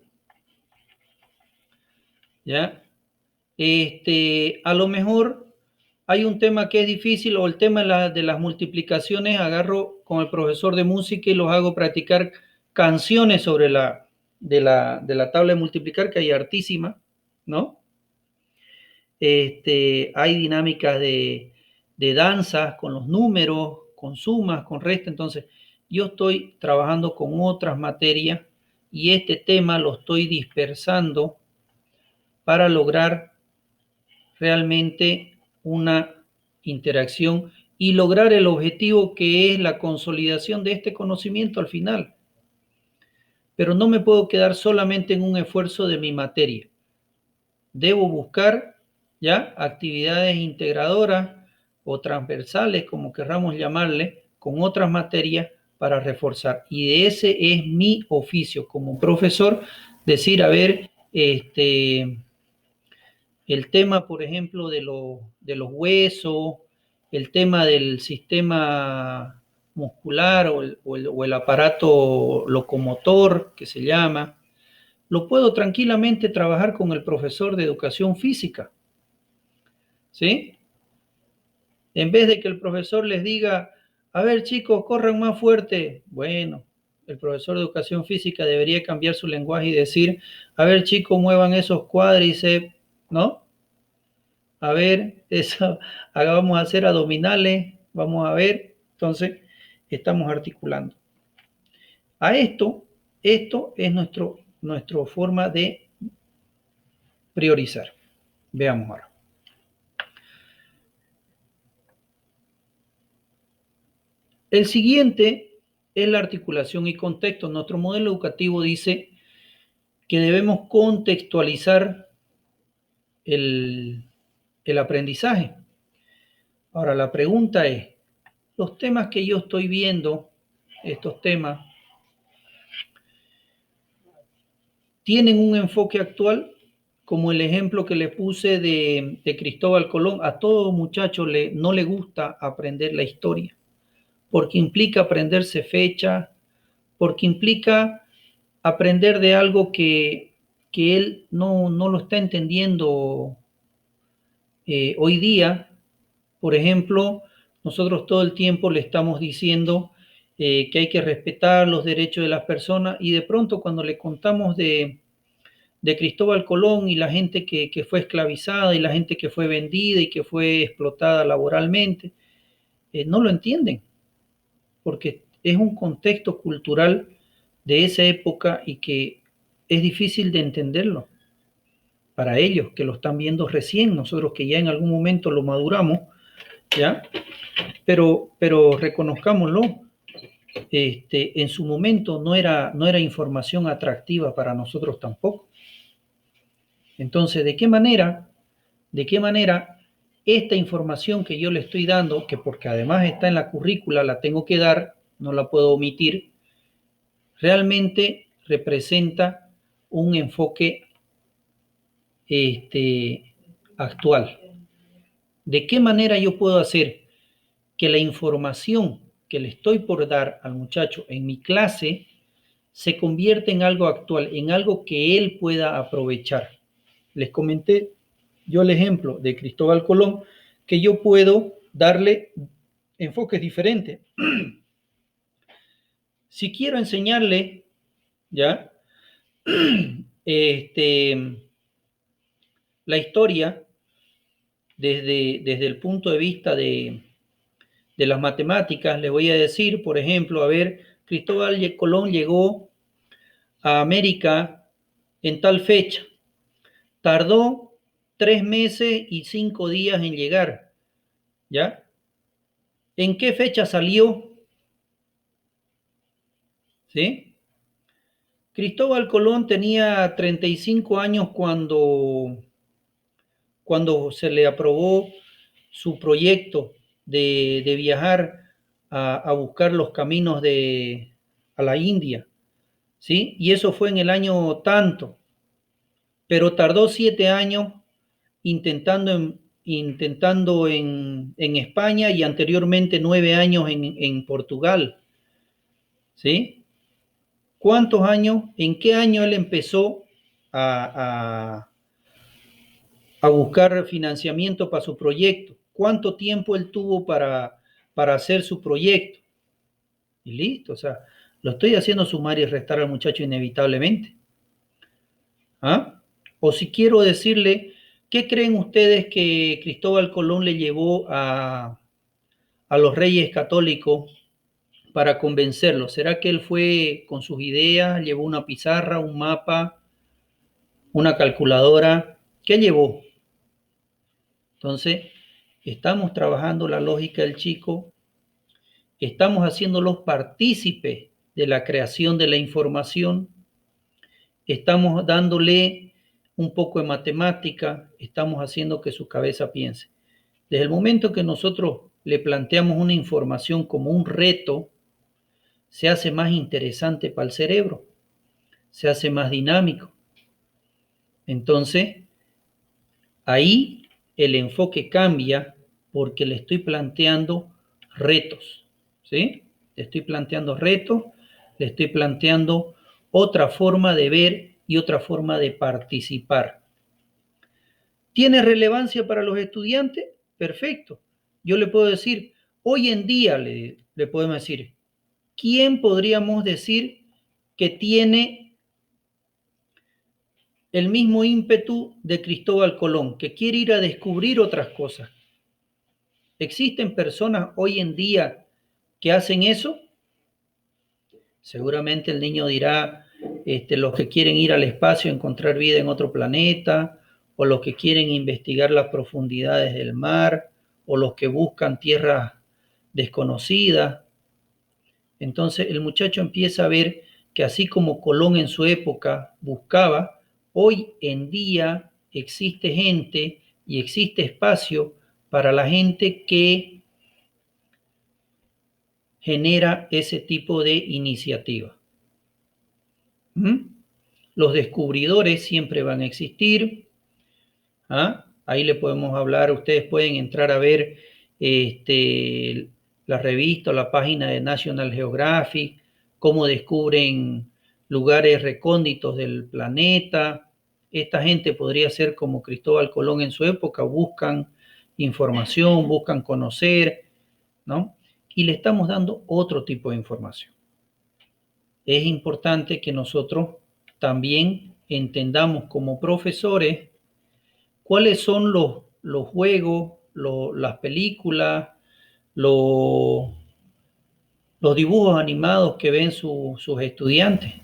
¿ya? A lo mejor hay un tema que es difícil o el tema de las multiplicaciones, agarro con el profesor de música y los hago practicar canciones sobre de la tabla de multiplicar, que hay hartísimas, ¿no? Hay dinámicas de danzas, con los números, con sumas, con restas. Entonces, yo estoy trabajando con otras materias y este tema lo estoy dispersando para lograr realmente una interacción y lograr el objetivo que es la consolidación de este conocimiento al final. Pero no me puedo quedar solamente en un esfuerzo de mi materia. Debo buscar ya actividades integradoras o transversales, como querramos llamarle, con otras materias para reforzar. Y de ese es mi oficio como profesor, decir, a ver, el tema, por ejemplo, de los huesos, el tema del sistema muscular o el aparato locomotor, que se llama, lo puedo tranquilamente trabajar con el profesor de educación física, ¿sí? En vez de que el profesor les diga, a ver chicos, corran más fuerte. Bueno, el profesor de educación física debería cambiar su lenguaje y decir, a ver chicos, muevan esos cuádriceps, ¿no? A ver, eso, vamos a hacer abdominales, vamos a ver. Entonces, estamos articulando. A esto es nuestra forma de priorizar. Veamos ahora. El siguiente es la articulación y contexto. Nuestro modelo educativo dice que debemos contextualizar el aprendizaje. Ahora, la pregunta es, los temas que yo estoy viendo, estos temas, ¿tienen un enfoque actual? Como el ejemplo que le puse de Cristóbal Colón, a todo muchacho no le gusta aprender la historia, porque implica aprenderse fecha, porque implica aprender de algo que él no lo está entendiendo hoy día. Por ejemplo, nosotros todo el tiempo le estamos diciendo que hay que respetar los derechos de las personas y de pronto cuando le contamos de Cristóbal Colón y la gente que fue esclavizada y la gente que fue vendida y que fue explotada laboralmente, no lo entienden, porque es un contexto cultural de esa época y que es difícil de entenderlo para ellos que lo están viendo recién, nosotros que ya en algún momento lo maduramos, ¿ya? Pero reconozcámoslo, en su momento no era información atractiva para nosotros tampoco. Entonces, ¿de qué manera esta información que yo le estoy dando, que porque además está en la currícula, la tengo que dar, no la puedo omitir, realmente representa un enfoque actual? ¿De qué manera yo puedo hacer que la información que le estoy por dar al muchacho en mi clase se convierta en algo actual, en algo que él pueda aprovechar? Les comenté yo el ejemplo de Cristóbal Colón, que yo puedo darle enfoques diferentes. Si quiero enseñarle, ¿ya? La historia desde el punto de vista de las matemáticas, les voy a decir, por ejemplo, a ver, Cristóbal Colón llegó a América en tal fecha, tardó 3 meses y 5 días en llegar, ¿ya? ¿En qué fecha salió? ¿Sí? Cristóbal Colón tenía 35 años cuando se le aprobó su proyecto de viajar a buscar los caminos a la India, ¿sí? Y eso fue en el año tanto, pero tardó 7 años intentando en España y anteriormente 9 años en Portugal, ¿sí? ¿Cuántos años? ¿En qué año él empezó a, a buscar financiamiento para su proyecto? ¿Cuánto tiempo él tuvo para hacer su proyecto? Y listo, o sea, lo estoy haciendo sumar y restar al muchacho inevitablemente. ¿Ah? O si quiero decirle, ¿qué creen ustedes que Cristóbal Colón le llevó a los reyes católicos para convencerlos? ¿Será que él fue con sus ideas, llevó una pizarra, un mapa, una calculadora? ¿Qué llevó? Entonces, estamos trabajando la lógica del chico, estamos haciéndolos partícipes de la creación de la información, estamos dándole un poco de matemática, estamos haciendo que su cabeza piense. Desde el momento que nosotros le planteamos una información como un reto, se hace más interesante para el cerebro, se hace más dinámico. Entonces, ahí el enfoque cambia porque le estoy planteando retos, ¿sí? Le estoy planteando retos, le estoy planteando otra forma de ver y otra forma de participar. ¿Tiene relevancia para los estudiantes? Perfecto. Yo le puedo decir, hoy en día le podemos decir, ¿quién podríamos decir que tiene el mismo ímpetu de Cristóbal Colón, que quiere ir a descubrir otras cosas? ¿Existen personas hoy en día que hacen eso? Seguramente el niño dirá, los que quieren ir al espacio, encontrar vida en otro planeta, o los que quieren investigar las profundidades del mar, o los que buscan tierras desconocidas. Entonces el muchacho empieza a ver que así como Colón en su época buscaba, hoy en día existe gente y existe espacio para la gente que genera ese tipo de iniciativa. Los descubridores siempre van a existir. Ahí le podemos hablar, ustedes pueden entrar a ver la revista o la página de National Geographic, cómo descubren lugares recónditos del planeta. Esta gente podría ser como Cristóbal Colón en su época, buscan información, buscan conocer, ¿no? Y le estamos dando otro tipo de información. Es importante que nosotros también entendamos como profesores cuáles son los juegos, las películas, los dibujos animados que ven sus estudiantes,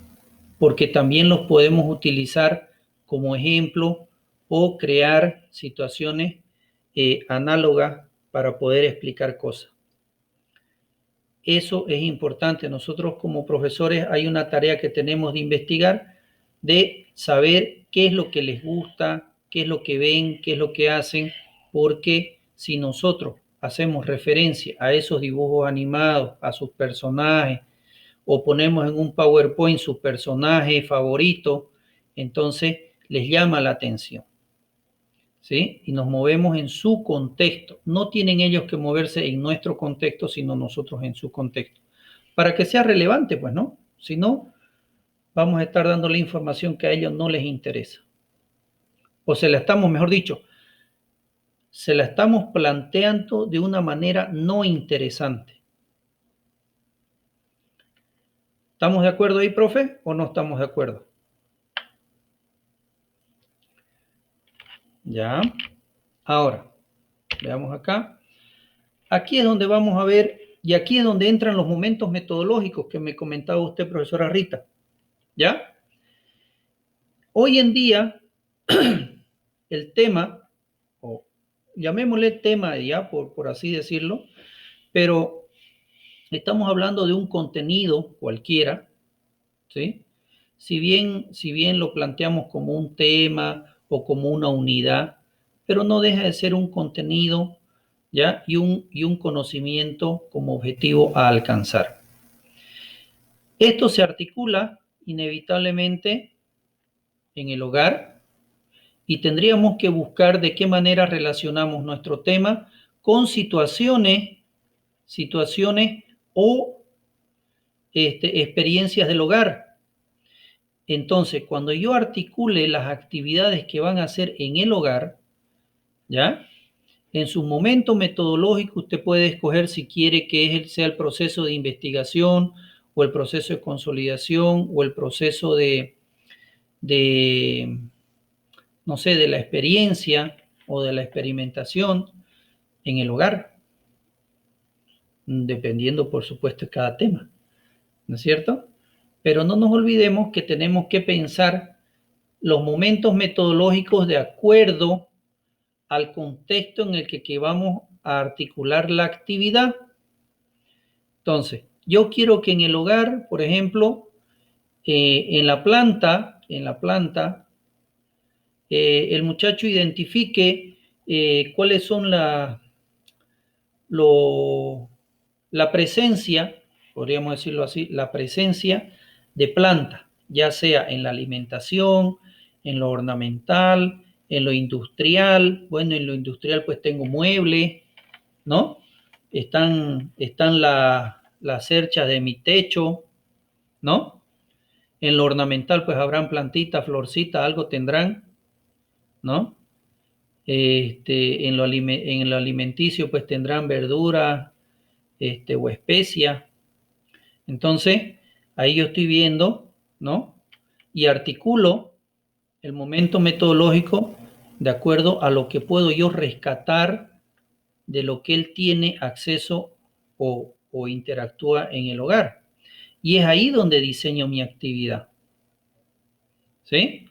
porque también los podemos utilizar como ejemplo o crear situaciones análogas para poder explicar cosas. Eso es importante. Nosotros como profesores hay una tarea que tenemos de investigar, de saber qué es lo que les gusta, qué es lo que ven, qué es lo que hacen, porque si nosotros hacemos referencia a esos dibujos animados, a sus personajes, o ponemos en un PowerPoint su personaje favorito, entonces les llama la atención. ¿Sí? Y nos movemos en su contexto. No tienen ellos que moverse en nuestro contexto, sino nosotros en su contexto. Para que sea relevante, pues, ¿no? Si no, vamos a estar dándole información que a ellos no les interesa. O se la estamos, mejor dicho, se la estamos planteando de una manera no interesante. ¿Estamos de acuerdo ahí, profe, o no estamos de acuerdo? Ya. Ahora, veamos acá. Aquí es donde vamos a ver, y aquí es donde entran los momentos metodológicos que me comentaba usted, profesora Rita. ¿Ya? Hoy en día, el tema, o llamémosle tema ya, por así decirlo, pero estamos hablando de un contenido cualquiera, ¿sí? Si bien lo planteamos como un tema o como una unidad, pero no deja de ser un contenido, ¿ya? Y un conocimiento como objetivo a alcanzar. Esto se articula inevitablemente en el hogar y tendríamos que buscar de qué manera relacionamos nuestro tema con situaciones o experiencias del hogar. Entonces, cuando yo articule las actividades que van a hacer en el hogar, ¿ya? En su momento metodológico usted puede escoger si quiere que sea el proceso de investigación o el proceso de consolidación o el proceso no sé, de la experiencia o de la experimentación en el hogar. dependiendo, por supuesto, de cada tema, ¿no es cierto? Pero no nos olvidemos que tenemos que pensar los momentos metodológicos de acuerdo al contexto en el que vamos a articular la actividad. Entonces, yo quiero que en el hogar, por ejemplo, en la planta, el muchacho identifique cuáles son la presencia, podríamos decirlo así, la presencia de planta, ya sea en la alimentación, en lo ornamental, en lo industrial. Bueno, en lo industrial pues tengo muebles, ¿no? Están las cerchas de mi techo, ¿no? En lo ornamental pues habrán plantitas, florcitas, algo tendrán, ¿no? En lo alimenticio pues tendrán verduras o especias. Entonces, ahí yo estoy viendo, ¿no? Y articulo el momento metodológico de acuerdo a lo que puedo yo rescatar de lo que él tiene acceso o interactúa en el hogar. Y es ahí donde diseño mi actividad. ¿Sí?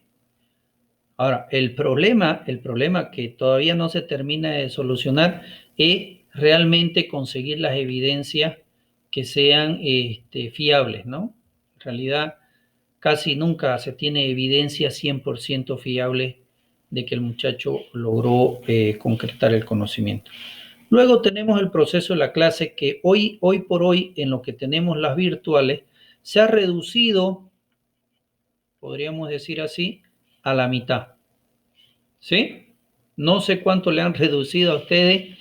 Ahora, el problema que todavía no se termina de solucionar es realmente conseguir las evidencias que sean fiables, ¿no? En realidad, casi nunca se tiene evidencia 100% fiable de que el muchacho logró concretar el conocimiento. Luego tenemos el proceso de la clase que hoy por hoy, en lo que tenemos las virtuales, se ha reducido, podríamos decir así, a la mitad. ¿Sí? No sé cuánto le han reducido a ustedes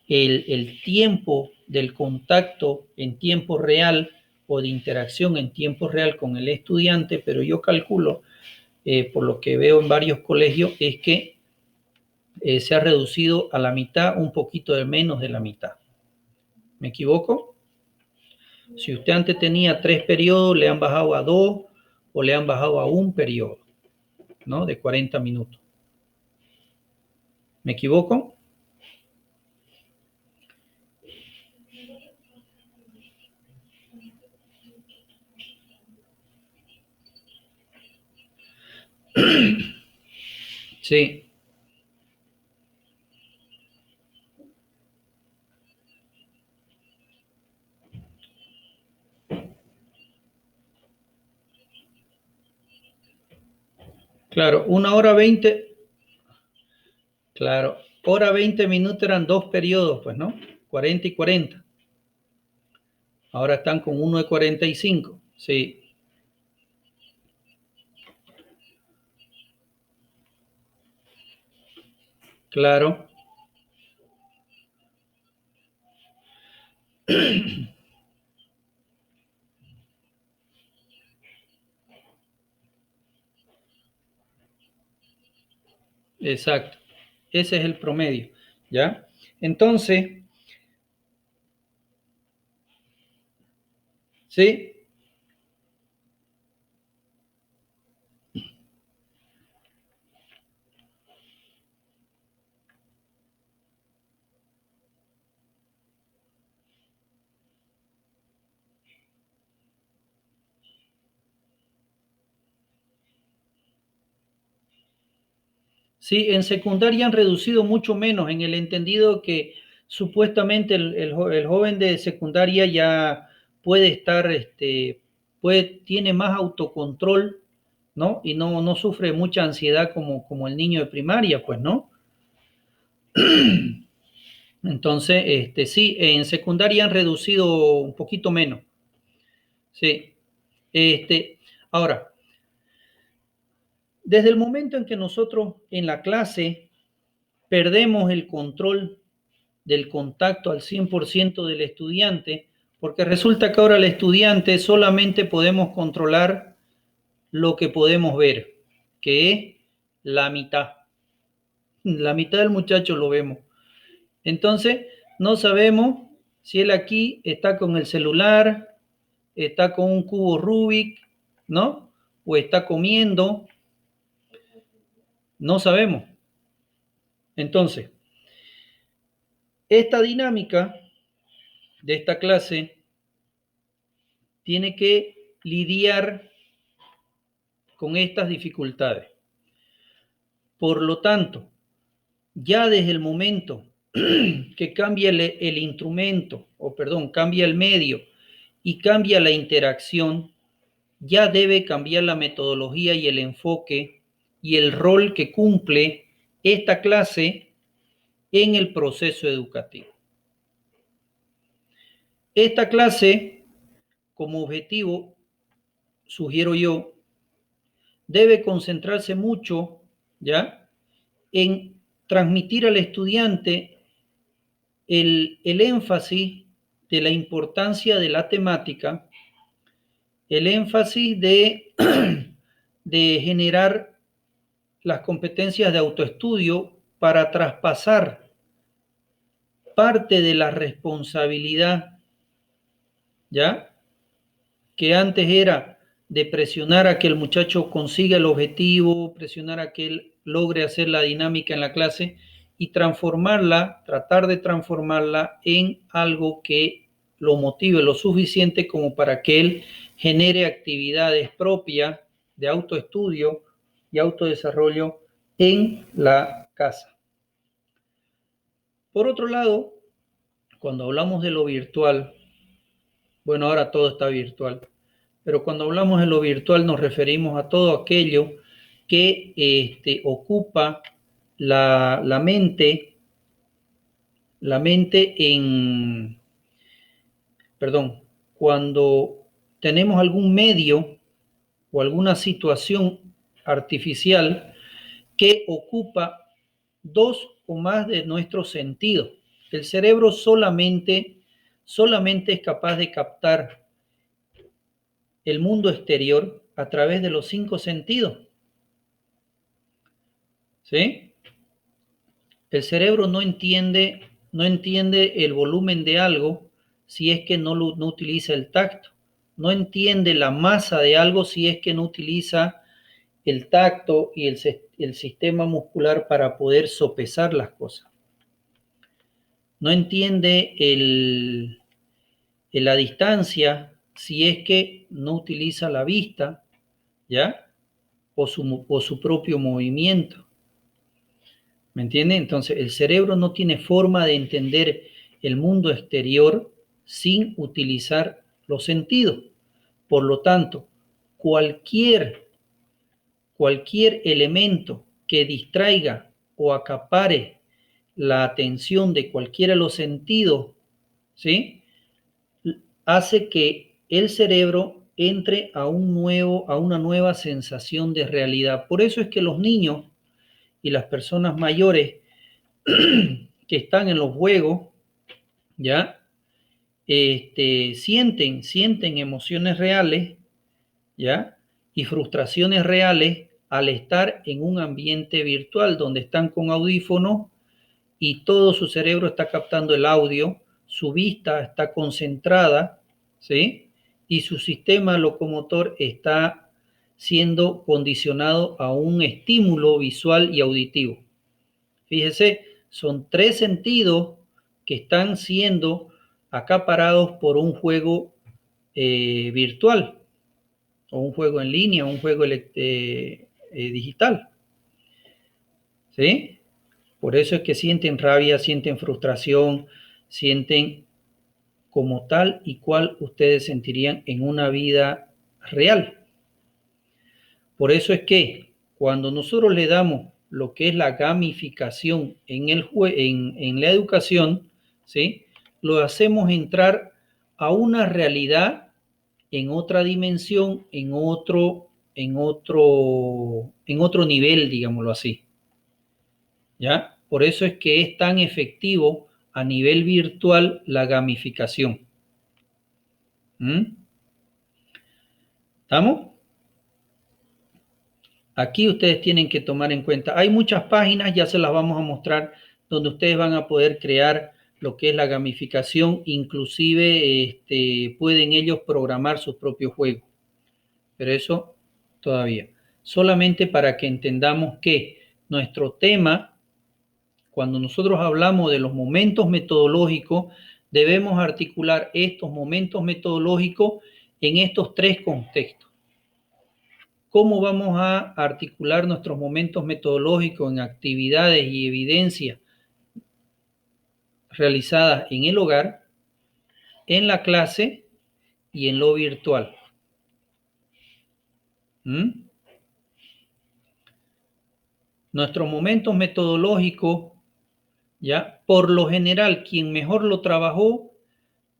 el tiempo del contacto en tiempo real o de interacción en tiempo real con el estudiante, pero yo calculo, por lo que veo en varios colegios, es que se ha reducido a la mitad, un poquito de menos de la mitad. ¿Me equivoco? Si usted antes tenía 3 periodos, le han bajado a 2 o le han bajado a un periodo, ¿no? De 40 minutos. ¿Me equivoco? Sí, claro, 1 hora 20, claro, hora 20 minutos eran 2 periodos, pues, ¿no? 40 y 40. Ahora están con uno de 45. Sí, claro, exacto. Ese es el promedio, ¿ya? Entonces, sí, sí, en secundaria han reducido mucho menos, en el entendido que supuestamente el joven de secundaria ya puede estar, tiene más autocontrol, ¿no? Y no sufre mucha ansiedad como el niño de primaria, pues, ¿no? Entonces, sí, en secundaria han reducido un poquito menos, sí. Ahora, desde el momento en que nosotros en la clase perdemos el control del contacto al 100% del estudiante, porque resulta que ahora el estudiante solamente podemos controlar lo que podemos ver, que es la mitad. La mitad del muchacho lo vemos. Entonces, no sabemos si él aquí está con el celular, está con un cubo Rubik, ¿no? O está comiendo, no sabemos. Entonces, esta dinámica de esta clase tiene que lidiar con estas dificultades. Por lo tanto, ya desde el momento que cambia el instrumento, cambia el medio y cambia la interacción, ya debe cambiar la metodología y el enfoque y el rol que cumple esta clase en el proceso educativo. Esta clase, como objetivo, sugiero yo, debe concentrarse mucho, ¿ya?, en transmitir al estudiante el énfasis de la importancia de la temática, el énfasis de, de generar las competencias de autoestudio para traspasar parte de la responsabilidad, ¿ya?, que antes era de presionar a que el muchacho consiga el objetivo, presionar a que él logre hacer la dinámica en la clase y transformarla, tratar de transformarla en algo que lo motive lo suficiente como para que él genere actividades propias de autoestudio y autodesarrollo en la casa. Por otro lado, cuando hablamos de lo virtual, bueno, ahora todo está virtual, pero cuando hablamos de lo virtual nos referimos a todo aquello que ocupa la mente cuando tenemos algún medio o alguna situación artificial que ocupa dos o más de nuestros sentidos. El cerebro solamente es capaz de captar el mundo exterior a través de los 5 sentidos. ¿Sí? El cerebro no entiende el volumen de algo si es que no utiliza el tacto. No entiende la masa de algo si es que no utiliza el tacto y el sistema muscular para poder sopesar las cosas. No entiende la distancia si es que no utiliza la vista, ¿ya?, o su propio movimiento. ¿Me entiende? Entonces, el cerebro no tiene forma de entender el mundo exterior sin utilizar los sentidos. Por lo tanto, cualquier elemento que distraiga o acapare la atención de cualquiera de los sentidos, ¿sí?, hace que el cerebro entre a una nueva sensación de realidad. Por eso es que los niños y las personas mayores que están en los juegos, ¿ya?, sienten emociones reales, ¿ya?, y frustraciones reales al estar en un ambiente virtual donde están con audífonos y todo su cerebro está captando el audio, su vista está concentrada, ¿sí?, y su sistema locomotor está siendo condicionado a un estímulo visual y auditivo. Fíjese, son 3 sentidos que están siendo acaparados por un juego virtual, o un juego en línea, o un juego digital. ¿Sí? Por eso es que sienten rabia, sienten frustración, sienten como tal y cual ustedes sentirían en una vida real. Por eso es que cuando nosotros le damos lo que es la gamificación en la educación, ¿sí?, lo hacemos entrar a una realidad en otra dimensión, en otro nivel, digámoslo así. ¿Ya? Por eso es que es tan efectivo a nivel virtual la gamificación. ¿Estamos? Aquí ustedes tienen que tomar en cuenta, hay muchas páginas, ya se las vamos a mostrar, donde ustedes van a poder crear lo que es la gamificación, inclusive pueden ellos programar sus propios juegos, pero eso todavía. Solamente para que entendamos que nuestro tema, cuando nosotros hablamos de los momentos metodológicos, debemos articular estos momentos metodológicos en estos tres contextos. ¿Cómo vamos a articular nuestros momentos metodológicos en actividades y evidencias realizadas en el hogar, en la clase y en lo virtual? Nuestros momentos metodológicos, ya, por lo general, quien mejor lo trabajó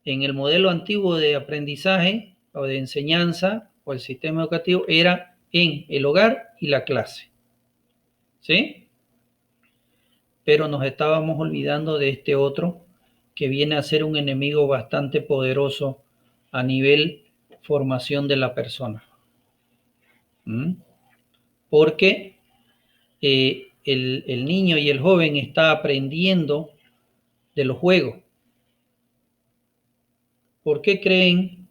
en el modelo antiguo de aprendizaje o de enseñanza o el sistema educativo era en el hogar y la clase. ¿Sí? Pero nos estábamos olvidando de este otro que viene a ser un enemigo bastante poderoso a nivel formación de la persona. Porque el niño y el joven está aprendiendo de los juegos. ¿Por qué creen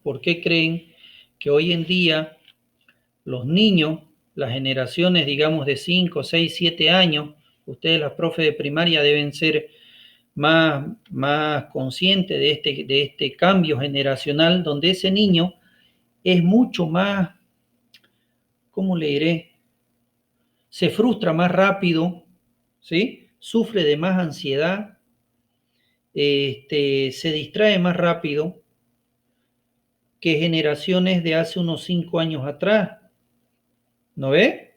que hoy en día los niños, las generaciones, digamos, de 5, 6, 7 años, ustedes, las profes de primaria, deben ser más conscientes de este cambio generacional, donde ese niño es mucho más, ¿cómo le diré? Se frustra más rápido, ¿sí? Sufre de más ansiedad, se distrae más rápido que generaciones de hace unos 5 años atrás. ¿No ve?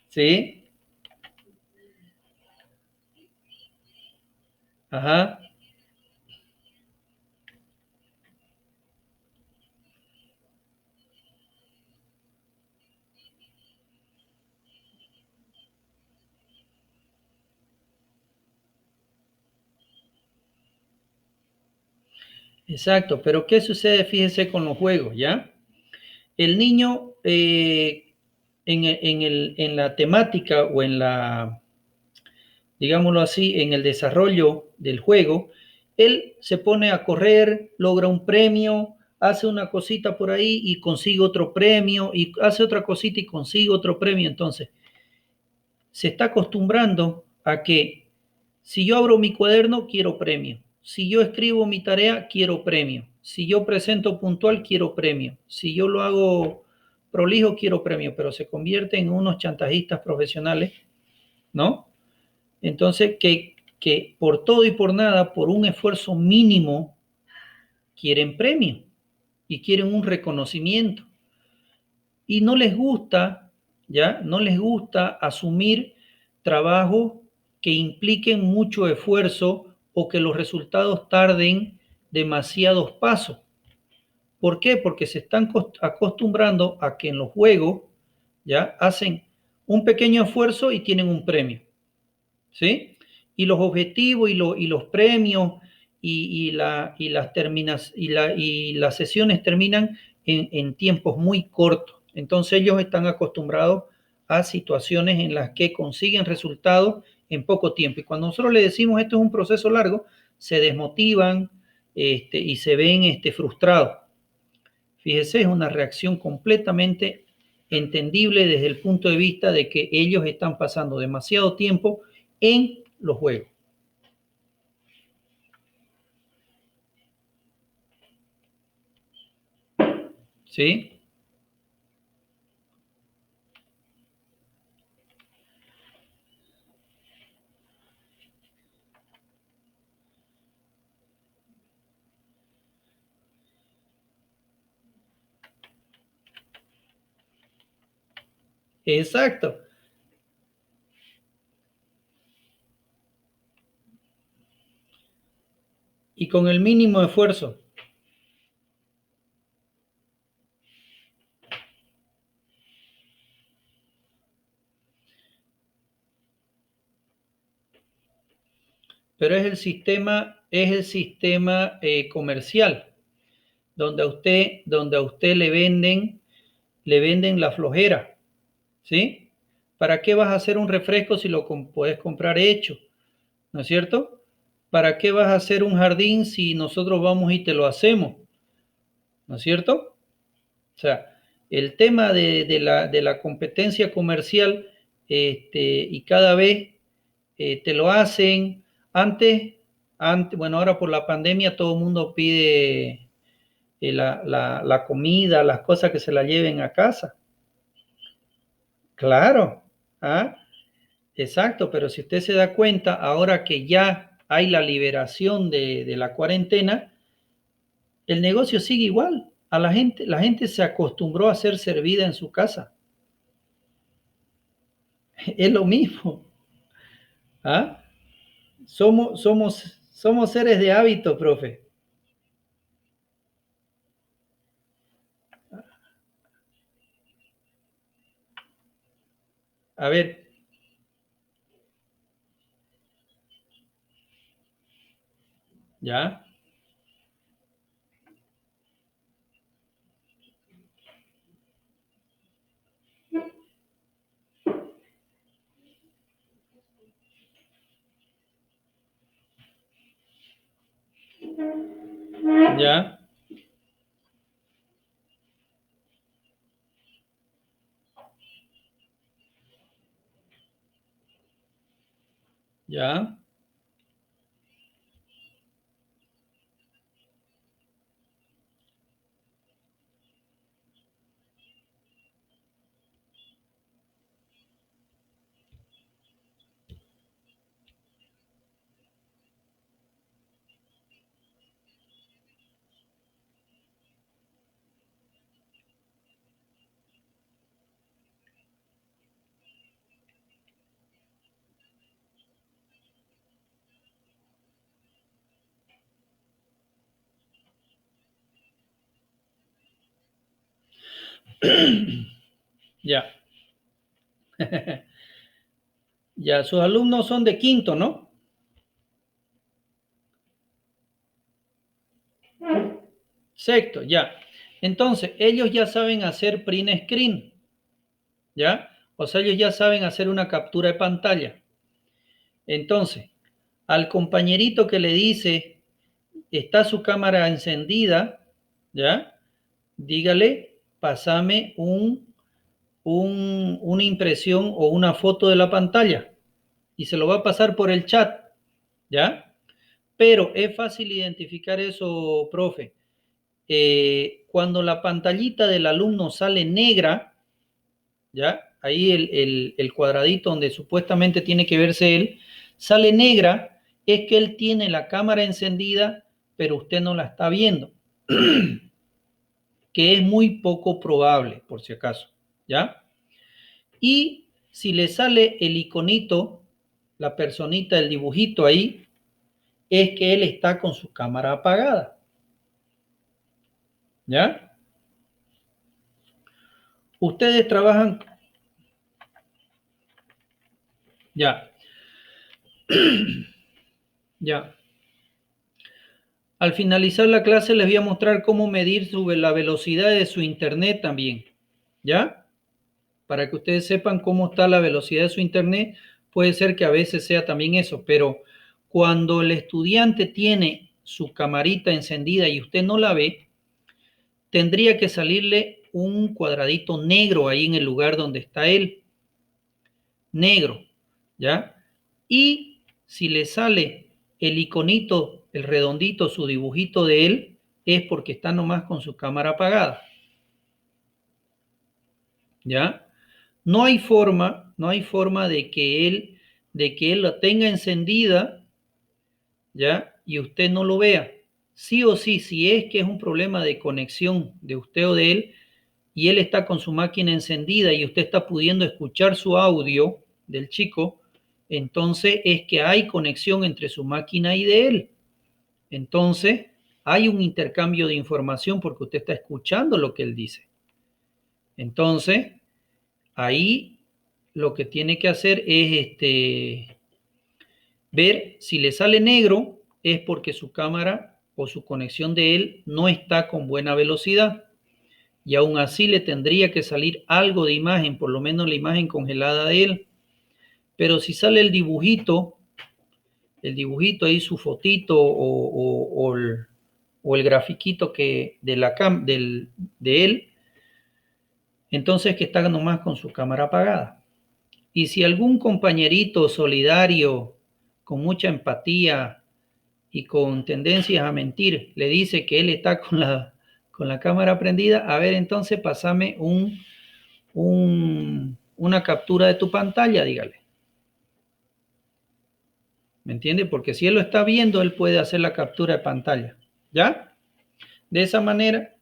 Sí. Ajá. Exacto, pero ¿qué sucede? Fíjese con los juegos, ¿ya? El niño en la temática o en la, digámoslo así, en el desarrollo del juego, él se pone a correr, logra un premio, hace una cosita por ahí y consigue otro premio, y hace otra cosita y consigue otro premio. Entonces, se está acostumbrando a que si yo abro mi cuaderno, quiero premio. Si yo escribo mi tarea, quiero premio. Si yo presento puntual, quiero premio. Si yo lo hago prolijo, quiero premio, pero se convierte en unos chantajistas profesionales, ¿no? Entonces, que por todo y por nada, por un esfuerzo mínimo, quieren premio y quieren un reconocimiento. Y no les gusta, ¿ya? No les gusta asumir trabajos que impliquen mucho esfuerzo o que los resultados tarden demasiados pasos. ¿Por qué? Porque se están acostumbrando a que en los juegos, ¿ya? Hacen un pequeño esfuerzo y tienen un premio, ¿sí? Y los objetivos y los premios y las sesiones terminan en tiempos muy cortos. Entonces ellos están acostumbrados a situaciones en las que consiguen resultados en poco tiempo. Y cuando nosotros le decimos esto es un proceso largo, se desmotivan y se ven frustrados. Fíjese, es una reacción completamente entendible desde el punto de vista de que ellos están pasando demasiado tiempo en los juegos. ¿Sí? Exacto. Y con el mínimo esfuerzo. Pero es el sistema comercial, donde a usted le venden la flojera, ¿sí? ¿Para qué vas a hacer un refresco si lo puedes comprar hecho? ¿No es cierto? ¿Para qué vas a hacer un jardín si nosotros vamos y te lo hacemos? ¿No es cierto? O sea, el tema de la competencia comercial y cada vez te lo hacen. Antes, bueno, ahora por la pandemia todo el mundo pide la comida, las cosas que se la lleven a casa. Claro, ¿ah? Exacto, pero si usted se da cuenta, ahora que ya hay la liberación de la cuarentena, el negocio sigue igual. La gente se acostumbró a ser servida en su casa. Es lo mismo. ¿Ah? Somos seres de hábito, profe. A ver, ya, ya, ya, ya. Ya, sus alumnos son de quinto, ¿no? Sexto, ya. Entonces, ellos ya saben hacer print screen, ¿ya? O sea, ellos ya saben hacer una captura de pantalla. Entonces, al compañerito que le dice, está su cámara encendida, ¿ya? Dígale, pásame una impresión o una foto de la pantalla y se lo va a pasar por el chat, ¿ya? Pero es fácil identificar eso, profe. Cuando la pantallita del alumno sale negra, ¿ya? Ahí el cuadradito donde supuestamente tiene que verse él, sale negra, es que él tiene la cámara encendida, pero usted no la está viendo, que es muy poco probable, por si acaso, ¿ya? Y si le sale el iconito, la personita, el dibujito ahí, es que él está con su cámara apagada, ¿ya? Ustedes trabajan, ya, ya. Al finalizar la clase les voy a mostrar cómo medir la velocidad de su internet también, ¿ya? Para que ustedes sepan cómo está la velocidad de su internet, puede ser que a veces sea también eso, pero cuando el estudiante tiene su camarita encendida y usted no la ve, tendría que salirle un cuadradito negro ahí en el lugar donde está él, negro, ¿ya? Y si le sale el iconito, el redondito, su dibujito de él, es porque está nomás con su cámara apagada, ¿ya? No hay forma de que él la tenga encendida, ¿ya? Y usted no lo vea. Sí o sí, si es que es un problema de conexión de usted o de él, y él está con su máquina encendida y usted está pudiendo escuchar su audio del chico, entonces es que hay conexión entre su máquina y de él. Entonces hay un intercambio de información porque usted está escuchando lo que él dice. Entonces, ahí lo que tiene que hacer es ver si le sale negro es porque su cámara o su conexión de él no está con buena velocidad. Y aún así le tendría que salir algo de imagen, por lo menos la imagen congelada de él. Pero si sale el dibujito ahí, su fotito o el grafiquito que de él, entonces que está nomás con su cámara apagada. Y si algún compañerito solidario, con mucha empatía y con tendencias a mentir, le dice que él está con la cámara prendida, a ver, entonces pásame una captura de tu pantalla, dígale. ¿Me entiende? Porque si él lo está viendo, él puede hacer la captura de pantalla. ¿Ya? De esa manera.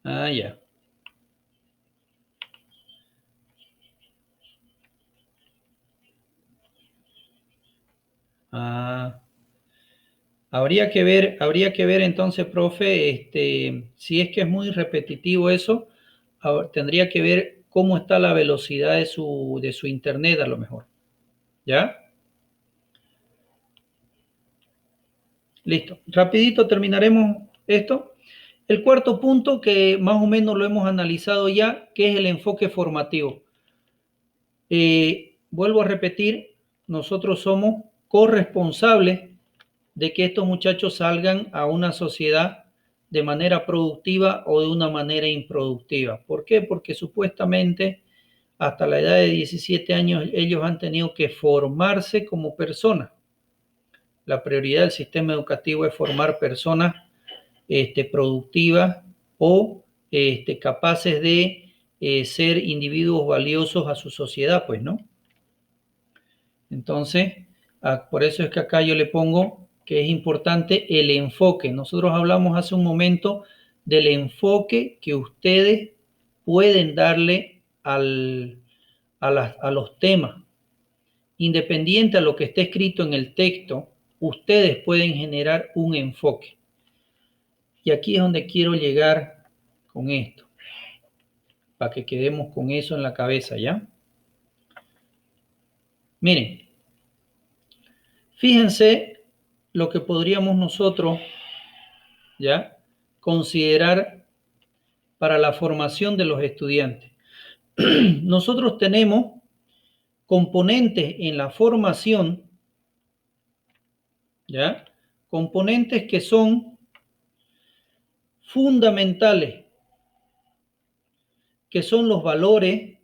Ah, ya. Ah, habría que ver entonces, profe, si es que es muy repetitivo eso, tendría que ver cómo está la velocidad de su internet a lo mejor. ¿Ya? Listo. Rapidito terminaremos esto. El cuarto punto, que más o menos lo hemos analizado ya, que es el enfoque formativo. Vuelvo a repetir, nosotros somos corresponsables de que estos muchachos salgan a una sociedad de manera productiva o de una manera improductiva. ¿Por qué? Porque supuestamente hasta la edad de 17 años ellos han tenido que formarse como personas. La prioridad del sistema educativo es formar personas productivas o capaces de ser individuos valiosos a su sociedad, pues, ¿no? Entonces, por eso es que acá yo le pongo que es importante el enfoque. Nosotros hablamos hace un momento del enfoque que ustedes pueden darle a los temas. Independiente a lo que esté escrito en el texto, ustedes pueden generar un enfoque. Y aquí es donde quiero llegar con esto, para que quedemos con eso en la cabeza, ¿ya? Miren, fíjense lo que podríamos nosotros, ¿ya?, considerar para la formación de los estudiantes. Nosotros tenemos componentes en la formación, ¿ya?, componentes que son fundamentales, que son los valores,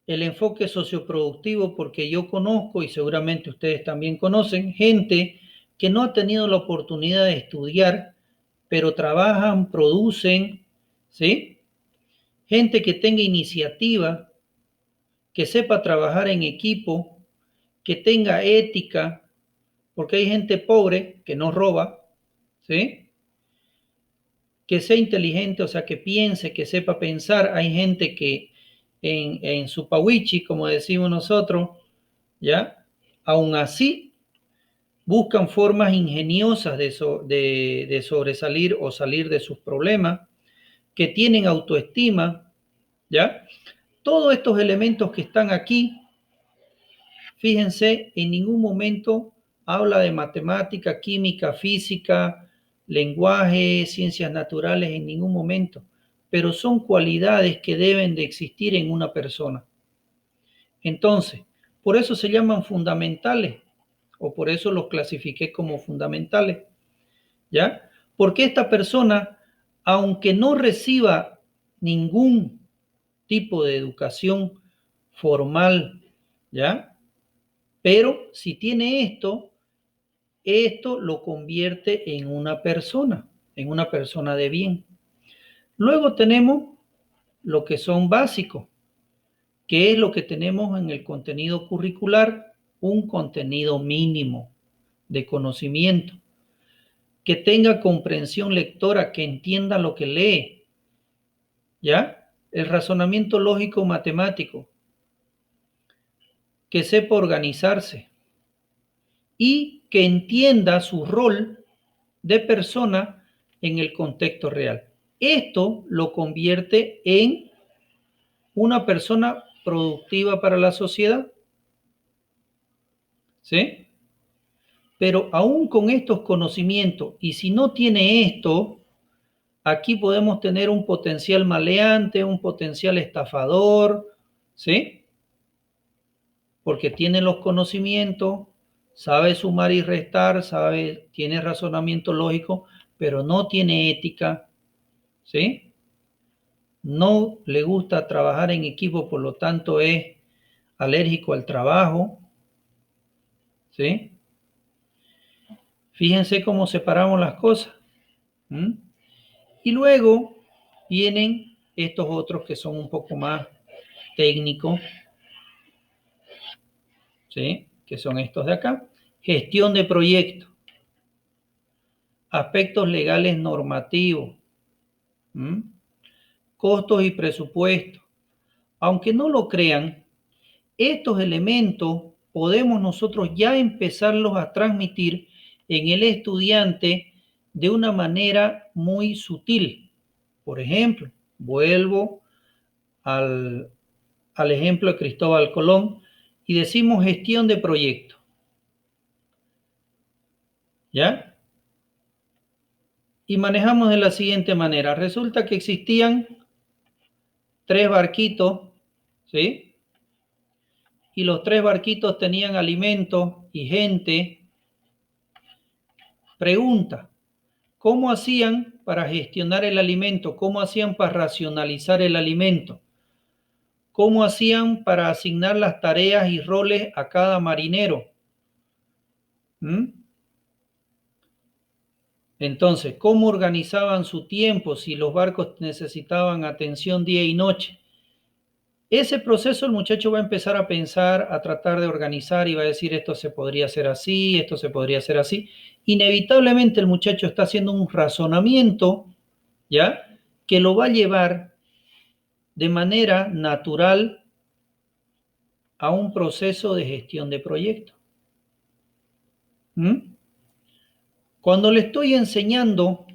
el enfoque socioproductivo, porque yo conozco, y seguramente ustedes también conocen, gente que no ha tenido la oportunidad de estudiar, pero trabajan, producen, ¿sí? Gente que tenga iniciativa, que sepa trabajar en equipo, que tenga ética, porque hay gente pobre que no roba, ¿sí? Que sea inteligente, o sea, que piense, que sepa pensar. Hay gente que en su pawichi, como decimos nosotros, ¿ya? Aún así, buscan formas ingeniosas de sobresalir o salir de sus problemas, que tienen autoestima, ¿ya? Todos estos elementos que están aquí, fíjense, en ningún momento habla de matemática, química, física, lenguaje, ciencias naturales, en ningún momento, pero son cualidades que deben de existir en una persona. Entonces, por eso se llaman fundamentales, o por eso los clasifiqué como fundamentales, ¿ya? Porque esta persona, aunque no reciba ningún tipo de educación formal, ¿ya? Pero si tiene esto lo convierte en una persona de bien. Luego tenemos lo que son básicos, que es lo que tenemos en el contenido curricular, un contenido mínimo de conocimiento, que tenga comprensión lectora, que entienda lo que lee, ¿ya? El razonamiento lógico matemático, que sepa organizarse y que entienda su rol de persona en el contexto real. Esto lo convierte en una persona productiva para la sociedad, ¿sí? Pero aún con estos conocimientos, y si no tiene esto, aquí podemos tener un potencial maleante, un potencial estafador, ¿sí? Porque tiene los conocimientos, sabe sumar y restar, tiene razonamiento lógico, pero no tiene ética, ¿sí? No le gusta trabajar en equipo, por lo tanto es alérgico al trabajo, ¿sí? Fíjense cómo separamos las cosas. Y luego vienen estos otros que son un poco más técnicos, ¿sí? Que son estos de acá. Gestión de proyectos, aspectos legales normativos, costos y presupuestos. Aunque no lo crean, estos elementos podemos nosotros ya empezarlos a transmitir en el estudiante de una manera muy sutil. Por ejemplo, vuelvo al ejemplo de Cristóbal Colón y decimos gestión de proyecto. ¿Ya? Y manejamos de la siguiente manera. Resulta que existían 3 barquitos, ¿sí? Y los 3 barquitos tenían alimentos y gente. Pregunta, ¿cómo hacían para gestionar el alimento? ¿Cómo hacían para racionalizar el alimento? ¿Cómo hacían para asignar las tareas y roles a cada marinero? Entonces, ¿cómo organizaban su tiempo si los barcos necesitaban atención día y noche? Ese proceso el muchacho va a empezar a pensar, a tratar de organizar y va a decir esto se podría hacer así, esto se podría hacer así. Inevitablemente el muchacho está haciendo un razonamiento, ¿ya? Que lo va a llevar de manera natural a un proceso de gestión de proyecto. Cuando le estoy enseñando,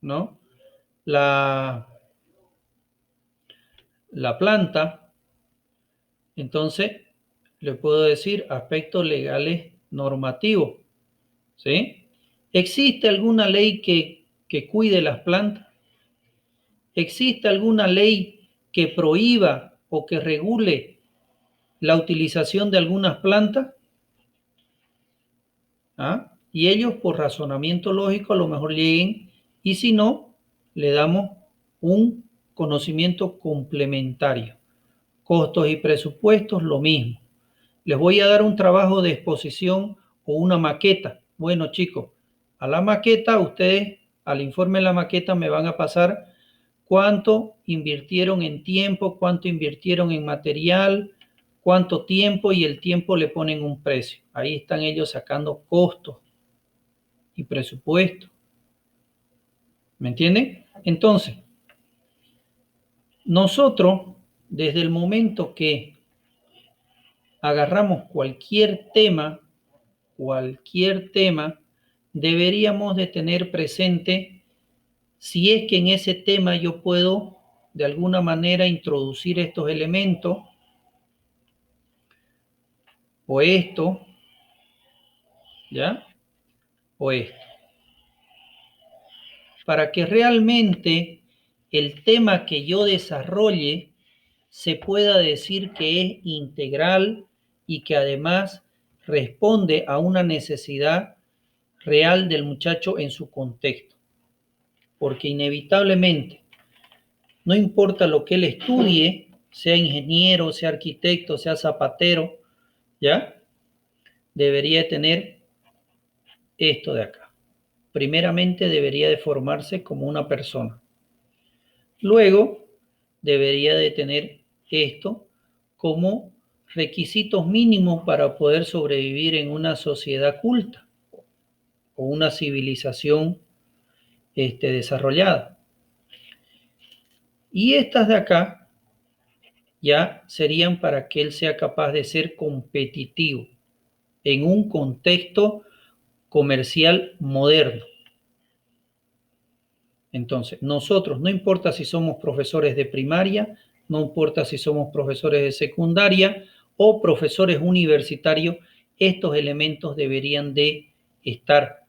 ¿no? La planta, entonces le puedo decir aspectos legales normativos, ¿sí? ¿Existe alguna ley que cuide las plantas? ¿Existe alguna ley que prohíba o que regule la utilización de algunas plantas? Y ellos por razonamiento lógico a lo mejor lleguen y si no, le damos un conocimiento complementario. Costos y presupuestos, lo mismo. Les voy a dar un trabajo de exposición o una maqueta. Bueno, chicos, a la maqueta, ustedes al informe de la maqueta me van a pasar cuánto invirtieron en tiempo, cuánto invirtieron en material, cuánto tiempo y el tiempo le ponen un precio. Ahí están ellos sacando costos y presupuesto. ¿Me entienden? Entonces, nosotros, desde el momento que agarramos cualquier tema, deberíamos de tener presente si es que en ese tema yo puedo de alguna manera introducir estos elementos o esto, ¿ya? O esto. Para que realmente el tema que yo desarrolle se pueda decir que es integral y que además responde a una necesidad real del muchacho en su contexto. Porque inevitablemente, no importa lo que él estudie, sea ingeniero, sea arquitecto, sea zapatero, ¿ya? Debería tener esto de acá. Primeramente debería de formarse como una persona. Luego debería de tener esto como requisitos mínimos para poder sobrevivir en una sociedad culta o una civilización desarrollada. Y estas de acá ya serían para que él sea capaz de ser competitivo en un contexto comercial moderno. Entonces, nosotros, no importa si somos profesores de primaria, no importa si somos profesores de secundaria o profesores universitarios, estos elementos deberían de estar,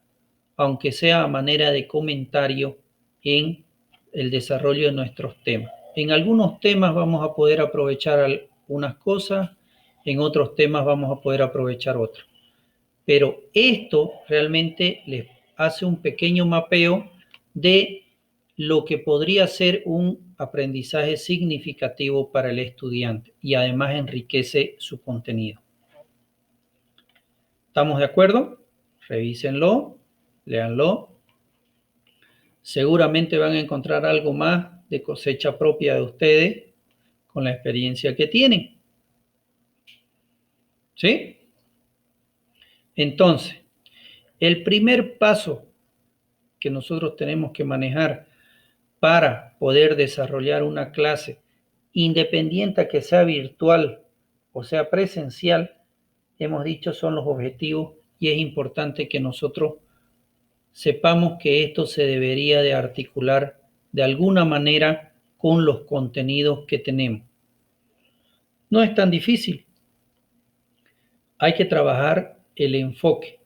aunque sea a manera de comentario, en el desarrollo de nuestros temas. En algunos temas vamos a poder aprovechar algunas cosas, en otros temas vamos a poder aprovechar otras. Pero esto realmente les hace un pequeño mapeo de lo que podría ser un aprendizaje significativo para el estudiante y además enriquece su contenido. ¿Estamos de acuerdo? Revísenlo, léanlo. Seguramente van a encontrar algo más de cosecha propia de ustedes con la experiencia que tienen. ¿Sí? Entonces, el primer paso que nosotros tenemos que manejar para poder desarrollar una clase independiente que sea virtual o sea presencial, hemos dicho, son los objetivos y es importante que nosotros sepamos que esto se debería de articular de alguna manera con los contenidos que tenemos. No es tan difícil. Hay que trabajar el enfoque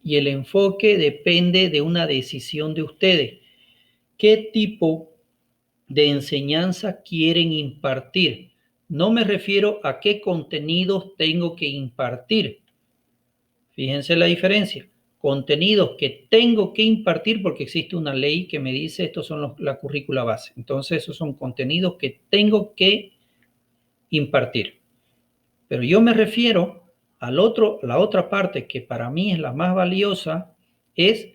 y el enfoque depende de una decisión de ustedes. ¿Qué tipo de enseñanza quieren impartir? No me refiero a qué contenidos tengo que impartir. Fíjense la diferencia. Contenidos que tengo que impartir porque existe una ley que me dice estos son la currícula base. Entonces esos son contenidos que tengo que impartir. Pero yo me refiero la otra parte que para mí es la más valiosa, es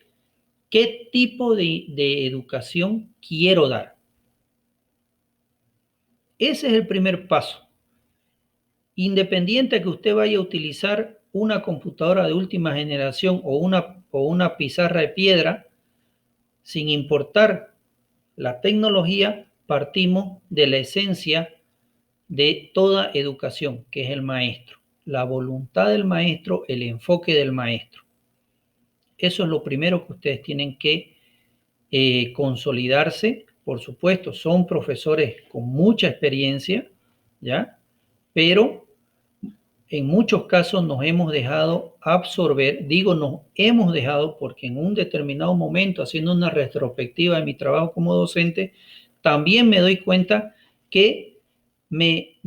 qué tipo de educación quiero dar. Ese es el primer paso. Independiente de que usted vaya a utilizar una computadora de última generación o una pizarra de piedra, sin importar la tecnología, partimos de la esencia de toda educación, que es el maestro, la voluntad del maestro, el enfoque del maestro. Eso es lo primero que ustedes tienen que consolidarse. Por supuesto, son profesores con mucha experiencia, ¿ya? Pero en muchos casos nos hemos dejado absorber, digo nos hemos dejado porque en un determinado momento, haciendo una retrospectiva de mi trabajo como docente, también me doy cuenta que me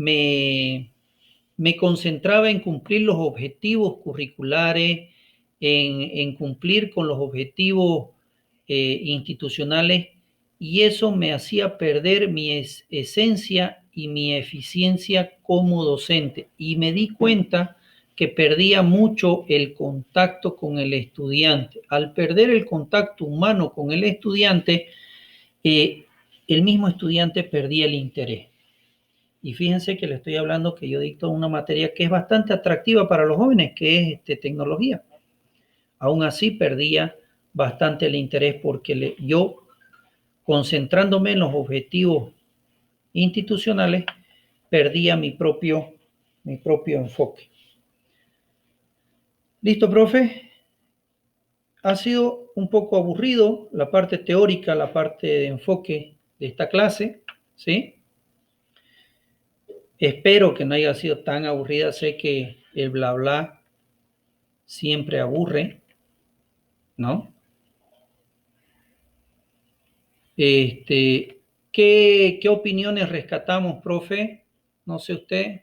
concentraba en cumplir los objetivos curriculares, en cumplir con los objetivos institucionales y eso me hacía perder mi esencia y mi eficiencia como docente. Y me di cuenta que perdía mucho el contacto con el estudiante. Al perder el contacto humano con el estudiante, el mismo estudiante perdía el interés. Y fíjense que le estoy hablando que yo dicto una materia que es bastante atractiva para los jóvenes, que es tecnología. Aún así perdía bastante el interés porque yo, concentrándome en los objetivos institucionales, perdía mi propio enfoque. ¿Listo, profe? Ha sido un poco aburrido la parte teórica, la parte de enfoque de esta clase, ¿sí? Espero que no haya sido tan aburrida. Sé que el bla bla siempre aburre, ¿no? ¿Qué opiniones rescatamos, profe? No sé usted.